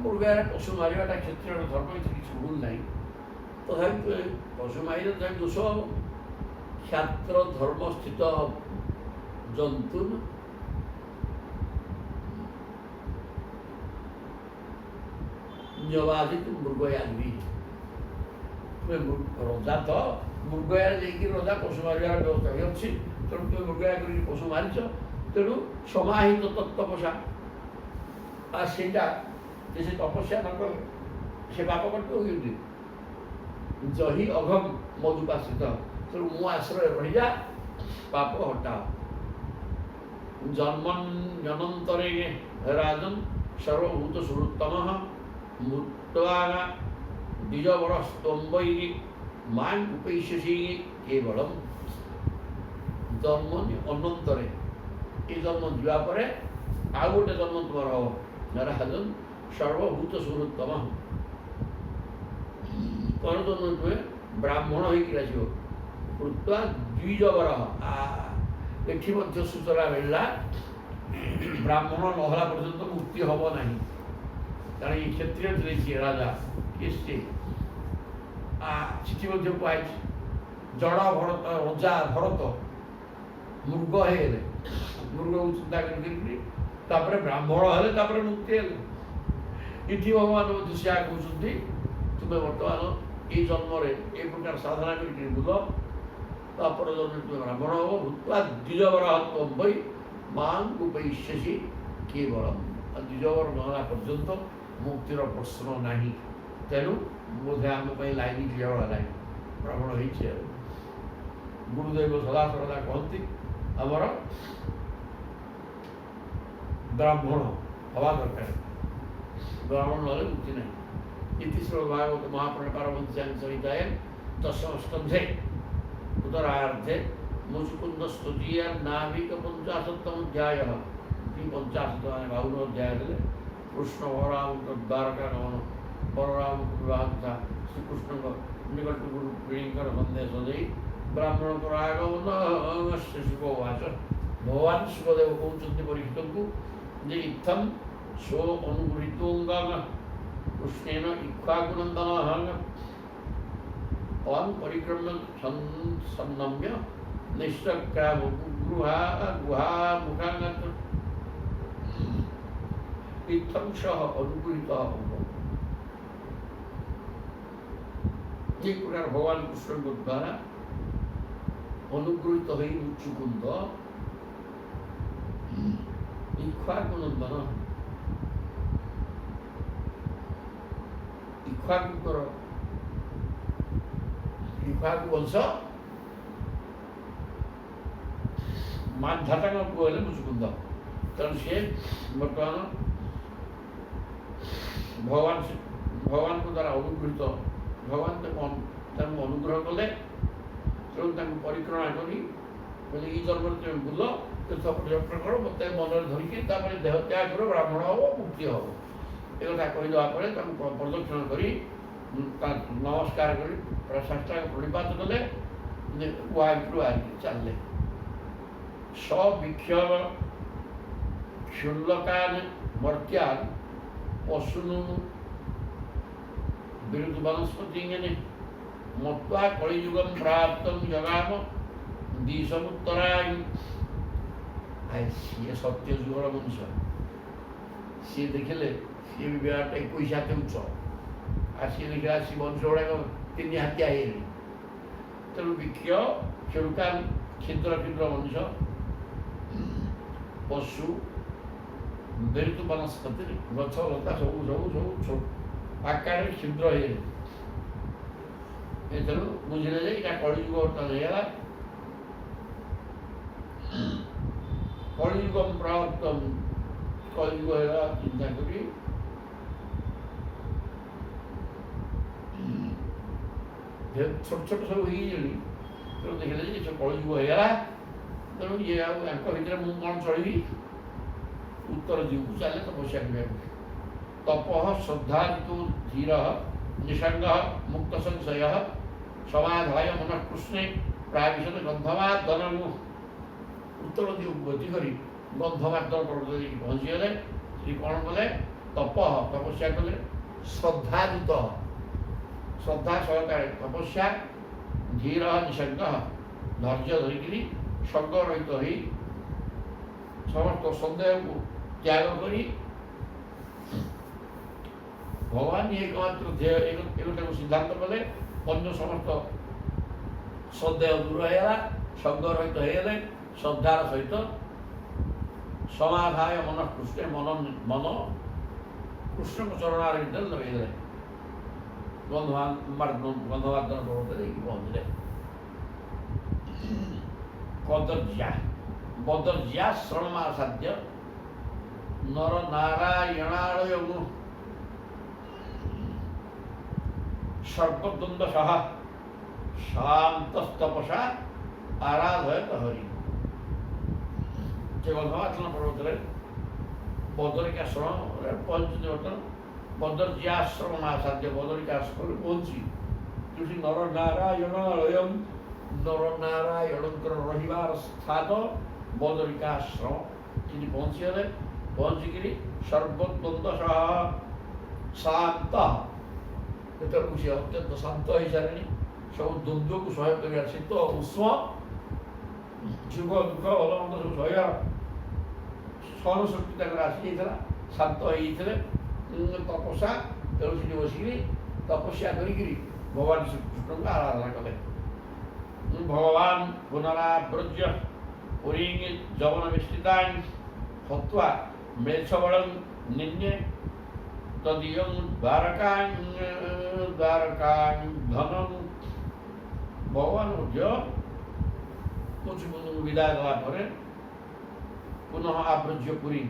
ମୃଗୟାରେ ପଶୁ ମାରିବାଟା କ୍ଷତ୍ରିୟର ଧର୍ମ, ଏଥିରେ କିଛି ଭୁଲ ନାହିଁ। ତଥାପି ପଶୁ ମାରିଲେ ତଥାପି ଦୋଷ ହେବ। କ୍ଷେତ୍ର ଧର୍ମ ସ୍ଥିତ ଜନ୍ତୁ ନ୍ୟବାଧିତ ମୃଗୟାଗ୍ନି। ରଜା ତ ମୃଗୟାରେ ଯାଇକି ରଜା ପଶୁ ମାରିବାର ବ୍ୟବସ୍ଥା ବି ଅଛି। ତେଣୁ ତୁମେ ମୃଗୟା କରିକି ପଶୁ ମାରିଛ, ତେଣୁ ସମାହିତ ତପସ୍ୟା। ଆଉ ସେଇଟା ସେ ତପସ୍ୟା ନ କଲେ ସେ ପାପ କରିବ କେମିତି? ଜହି ଅଘମ ମଧୁପାଶ୍ରିତ। ତେଣୁ ମୁଁ ଆଶ୍ରୟ ରହିଯା, ପାପ ହଟାଅ। ଜନ୍ମନ୍ୟନନ୍ତରେ ରାଜନ୍ ସର୍ବଭୂତ ସୁହୃତ୍ତମ ମୃତ୍ୱାଗା ଦ୍ୱିଜବରସ୍ତମ୍ବୈ ମାଂ ଉପୈଷ୍ୟସି କେବଳମ୍। ଜନ୍ମ ଅନନ୍ତରେ, ଏ ଜନ୍ମ ଯିବା ପରେ ଆଉ ଗୋଟେ ଜନ୍ମ ତୁମର ହବ। ରାଜନ୍ ସର୍ବଭୂତ ସୁହୃତ୍ତମ। କ'ଣ ଜନ୍ମ ତୁମେ? ବ୍ରାହ୍ମଣ ହେଇକି ଆସିବ। ମୃତ୍ୱା ଦ୍ୱିଜବର। ଏଠି ମଧ୍ୟ ସୂଚନା ମିଳିଲା, ବ୍ରାହ୍ମଣ ନହେଲା ପର୍ଯ୍ୟନ୍ତ ମୁକ୍ତି ହେବ ନାହିଁ। କାରଣ ଏ କ୍ଷତ୍ରିୟ ଥିଲେ କିଏ? ରାଜା। କିଏ ସେ? ଚିଠି ମଧ୍ୟ କୁହାଯାଇଛି, ଜଡ଼ ଭରତ, ରଜା ଭରତ ମୃଗ ହେଇଗଲେ, ମୃଗକୁ ଚିନ୍ତା କରିକିରି ତାପରେ ବ୍ରାହ୍ମଣ ହେଲେ, ତାପରେ ମୁକ୍ତି ହେଲେ। ଏଠି ଭଗବାନ ମଧ୍ୟ ସେୟା କହୁଛନ୍ତି, ତୁମେ ବର୍ତ୍ତମାନ ଏଇ ଜନ୍ମରେ ଏ ପ୍ରକାର ସାଧନା କରିକି ବୁଲ, ତାପରେ ଜନ୍ମରେ ତୁମେ ବ୍ରାହ୍ମଣ ହବ। ଭୂତ୍ୱା ଦ୍ୱିଜବରହତ୍ୱମ୍ବୈ ମାଂ ଉପୈଷ୍ୟସି କେବଳମ୍। ଦ୍ୱିଜବର ନହେଲା ପର୍ଯ୍ୟନ୍ତ ମୁକ୍ତିର ପ୍ରଶ୍ନ ନାହିଁ। ତେଣୁ ବୋଧେ ଆମ ପାଇଁ ଲାଇନ କ୍ଲିୟର ହେଲାଣି, ବ୍ରାହ୍ମଣ ହେଇଛି। ଆଉ ଗୁରୁଦେବ ସଦାସର୍ବଦା କହନ୍ତି, ଆମର ବ୍ରାହ୍ମଣ ହବା ଦରକାର, ବ୍ରାହ୍ମଣ ନହେଲେ ମୁକ୍ତି ନାହିଁ। ଇତି ଶ୍ରୀମଦ୍ଭାଗବତ ମହାପୁରାଣ ପାରମହଂସ୍ୟାଂ ସଂହିତାୟେ ଦଶମ ସ୍କନ୍ଧେ ଉତ୍ତରାର୍ଦ୍ଧେ ମୁଚୁକୁନ୍ଦ ସ୍ତୁତିୟା ନାଭିକ ପଞ୍ଚାଶତମ ଅଧ୍ୟାୟ। 50 ମାନେ 52 ଅଧ୍ୟାୟ ହେଲେ କୃଷ୍ଣ ବଳରାମଙ୍କ ଦ୍ୱାରକା ଗମନ, ବଳରାମଙ୍କ ବିବାହ କଥା, ଶ୍ରୀକୃଷ୍ଣଙ୍କ ନିକଟକୁ ପିଢ଼ୀଙ୍କର ସନ୍ଦେଶ ଦେଇ ବ୍ରାହ୍ମଣଙ୍କର ଆଗମନ। ଶୁଭବାଚ। ଭଗବାନ ସୁଖଦେବ କହୁଛନ୍ତି ପରୀକ୍ଷିତଙ୍କୁ ଯେ ଇଥମ୍ ସ୍ୱ ଅନୁଗୃହୀତୋଙ୍ଗାଙ୍ଗ କୃଷ୍ଣେନ ଇକ୍ଷ୍ୱାକୁନନ୍ଦନ ଅଂ ପରିକ୍ରମ୍ୟ ସନ୍ନମ୍ୟ ନିଶ୍ଚକ୍ରାମ ଗୁହାମୁଖାଙ୍ଗତ ଇଥଂ ସହ ଅନୁଗୃହୀତ। ଏ ପ୍ରକାର ଭଗବାନ କୃଷ୍ଣଙ୍କ ଦ୍ୱାରା ଅନୁଗୃହୀତ ହୋଇ ମୁଚୁକୁନ୍ଦ ଇକ୍ଷ୍ୱାକୁନନ୍ଦନ, ଇକ୍ଷ୍ୱାକୁଙ୍କର ଇକ୍ଷ୍ୱାକୁ ବଂଶ ମାନ୍ଧାତାଙ୍କ ପୁଅ ହେଲେ ମୁଚୁକୁନ୍ଦ। ତେଣୁ ସିଏ ବର୍ତ୍ତମାନ ଭଗବାନଙ୍କ ଦ୍ୱାରା ଅନୁଗୃହୀତ। ଭଗବାନ ତାଙ୍କୁ ଅନୁଗ୍ରହ କଲେ। ତେଣୁ ତାଙ୍କୁ ପରିକ୍ରମା କରି କହିଲେ, ଏଇ ଜନ୍ମରେ ତୁମେ ବୁଲ, ତୀର୍ଥ ପରିଦର୍ଶନ କର, ମୋତେ ମନରେ ଧରିକି ତାପରେ ଦେହ ତ୍ୟାଗ କର, ବ୍ରାହ୍ମଣ ହବ, ମୁକ୍ତି ହବ। ଏ କଥା କହିଦେବା ପରେ ତାଙ୍କୁ ପ୍ରଦକ୍ଷିଣ କରି ନମସ୍କାର କରି ସାଷ୍ଟାଙ୍ଗ ପ୍रणिपात କଲେ। ଗୁହା ଭିତରୁ ବାହାରିକି ଚାଲିଲେ। ସବିକ୍ଷୋଭ କ୍ଷୁଲ୍ଲକାନ ମର୍ତ୍ୟାନ୍ ପଶୁନୁ ବିରୁଦ୍ଧ ବନସ୍ପତିଙ୍ଗନେ ମତ୍ୱା କଳିଯୁଗମ୍ ପ୍ରାପ୍ତଂ ଜଗାମ ଦିଶମୁତ୍ତରାୟ। ସିଏ ସତ୍ୟ ଯୁଗର ମନୁଷ୍ୟ, ସିଏ ଦେଖିଲେ ସିଏ ବି ବିରାଟ 21 ହାତ ଉଚ୍ଚ, ଆଉ ସିଏ ଦେଖିଲା ସେ ମନୁଷ୍ୟ ଗୁଡ଼ାକ 3 ହାତିଆ ହେଇଗଲେ। ତେଣୁ ବିକ୍ଷ କ୍ଷୁଲ୍ଲକାନ କ୍ଷୁଦ୍ର କ୍ଷୁଦ୍ର ମନୁଷ୍ୟ, ପଶୁ ବିରୁଦ୍ଧ ବନସ୍ପତିରେ ଗଛ ଲତା ସବୁ ଆକାରରେ କ୍ଷୁଦ୍ର ହେଇଗଲେ। ତେଣୁ ବୁଝିଲେ ଯେ ଏଇଟା କଳିଯୁଗ ବର୍ତ୍ତମାନ ହେଇଗଲା। କଳିଯୁଗ ପ୍ରାପ୍ତ, କଳିଯୁଗ ହେଲା ଚିନ୍ତା କରି ଛୋଟ ଛୋଟ ସବୁ ହେଇଗଲେଣି। ତେଣୁ ଦେଖିଲେ ଯେ ସେ କଳିଯୁଗ ହେଇଗଲା। ତେଣୁ ଇଏ ଆଉ ୟାଙ୍କ ଭିତରେ ମୁଁ କ'ଣ ଚଳିବି? ଉତ୍ତର ଦିଗକୁ ଚାଲେ ତପସ୍ୟା କରିବାକୁ। ତପଃ ଶ୍ରଦ୍ଧାଜିତୋ ଧୀର ନିସଙ୍ଗ ମୁକ୍ତ ସଂଶୟ ସମାଧାୟ ମନଃ କୃଷ୍ଣେ ପ୍ରାବିଶତ ଗନ୍ଧମାଦନମୁ। ଉତ୍ତର ଦିଗକୁ ଗତି କରି ଗନ୍ଧମାର୍ଦ୍ଦନ ପର୍ବତ ଦେଇକି ପହଞ୍ଚିଗଲେ। ସେଠି କ'ଣ କଲେ? ତପସ୍ୟା କଲେ। ଶ୍ରଦ୍ଧାଯୁତ, ଶ୍ରଦ୍ଧା ସହକାରେ ତପସ୍ୟା, ଧୀର ନିସଙ୍ଗ, ଧୈର୍ଯ୍ୟ ଧରିକିରି ସଙ୍ଗ ରହିତ ହୋଇ ସମସ୍ତ ସନ୍ଦେହକୁ ତ୍ୟାଗ କରି ଭଗବାନ ଏକମାତ୍ର ଧ୍ୟେୟ ଏଗୁଟାକୁ ସିଦ୍ଧାନ୍ତ କଲେ। ଅନ୍ୟ ସମସ୍ତ ସନ୍ଦେହ ଦୂର ହେଇଗଲା, ସଙ୍ଗ ରହିତ ହେଇଗଲେ। ଶ୍ରଦ୍ଧାର ସହିତ ସମାଧାୟ ମନ କୃଷ୍ଣ, ମନ କୃଷ୍ଣଙ୍କ ଚରଣାର ଭିତରେ ଲଗେଇଦେଲେ। ଗନ୍ଧମାର୍ଦ୍ଦନ ପର୍ବତ ଦେଇକି ପହଞ୍ଚିଲେ। କଦର୍ଯ୍ୟା ଶ୍ରଣମାସାଦ୍ୟ ନର ନାରାୟଣାଳୟ ସର୍ବଦ୍ୱନ୍ଦ୍ୱ ସହ ଶାନ୍ତସ୍ତପସା ଆରାଧୟତ ହରି। ସେ ଗନ୍ଧମାର୍ଦ୍ଦନ ପର୍ବତରେ ବଦରିକାଶ୍ରମରେ ପହଞ୍ଚିଛନ୍ତି। ବର୍ତ୍ତମାନ କଦର୍ଯ୍ୟାଶ୍ରମ ଆସାଧ୍ୟ ବଦରିକାଶ୍ରମରେ ପହଞ୍ଚି ଯୋଉଠି ନରନାରାୟଣାଳୟ, ନରନାରାୟଣଙ୍କର ରହିବାର ସ୍ଥାନ ବଦରିକାଶ୍ରମ, ସେଠି ପହଞ୍ଚିଗଲେ। ପହଞ୍ଚିକିରି ସର୍ବଦ୍ୱନ୍ଦ୍ୱ ସହ ଶାନ୍ତ, ଯେତେବେଳକୁ ସେ ଅତ୍ୟନ୍ତ ଶାନ୍ତ ହେଇସାରିଲେଣି, ସବୁ ଦ୍ୱନ୍ଦ୍ୱକୁ ସହ୍ୟ କରିବା, ଶୀତ ଉଷ୍ମ, ସୁଖ ଦୁଃଖ ଭଲ ମନ୍ଦ ସବୁ ସହିବାର ସହନ ଶକ୍ତି ତାଙ୍କର ଆସିଯାଇଥିଲା, ଶାନ୍ତ ହେଇଯାଇଥିଲେ। ତପସ୍ୟା, ତେଣୁ ସେଠି ବସିକିରି ତପସ୍ୟା କରିକିରି ଭଗବାନ ଶ୍ରୀକୃଷ୍ଣଙ୍କୁ ଆରାଧନା କଲେ। ଭଗବାନ ପୁନରାବ୍ରଜ୍ୟ ପୁରୀଂ ଯବନ ମିଶ୍ରିତାଂ ହତ୍ୱା ମ୍ଲେଚ୍ଛବଳଂ ନିନ୍ୟେ ତଦୀୟଂ ଦ୍ୱାରକାଂ ଧନଂ। ଭଗବାନ ମଧ୍ୟ ପଛୁକୁ ବିଦାୟ ଦେଲା ପରେ ପୁନଃ ଆବ୍ରଜ୍ୟ ପୁରୀ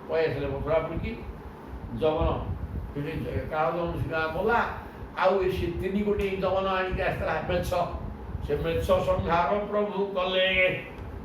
ପଳେଇ ଆସିଲେ ମଥୁରାପୁରୀକି। ଯବନ ସେଠି କାଳ ଯବନ ବୋଲା, ଆଉ ସେ 3 ଗୋଟି ଯବନ ଆଣିକି ଆସିଥିଲା ମେଛ। ସେ ମେଛ ସଂହାର ପ୍ରଭୁ କଲେ।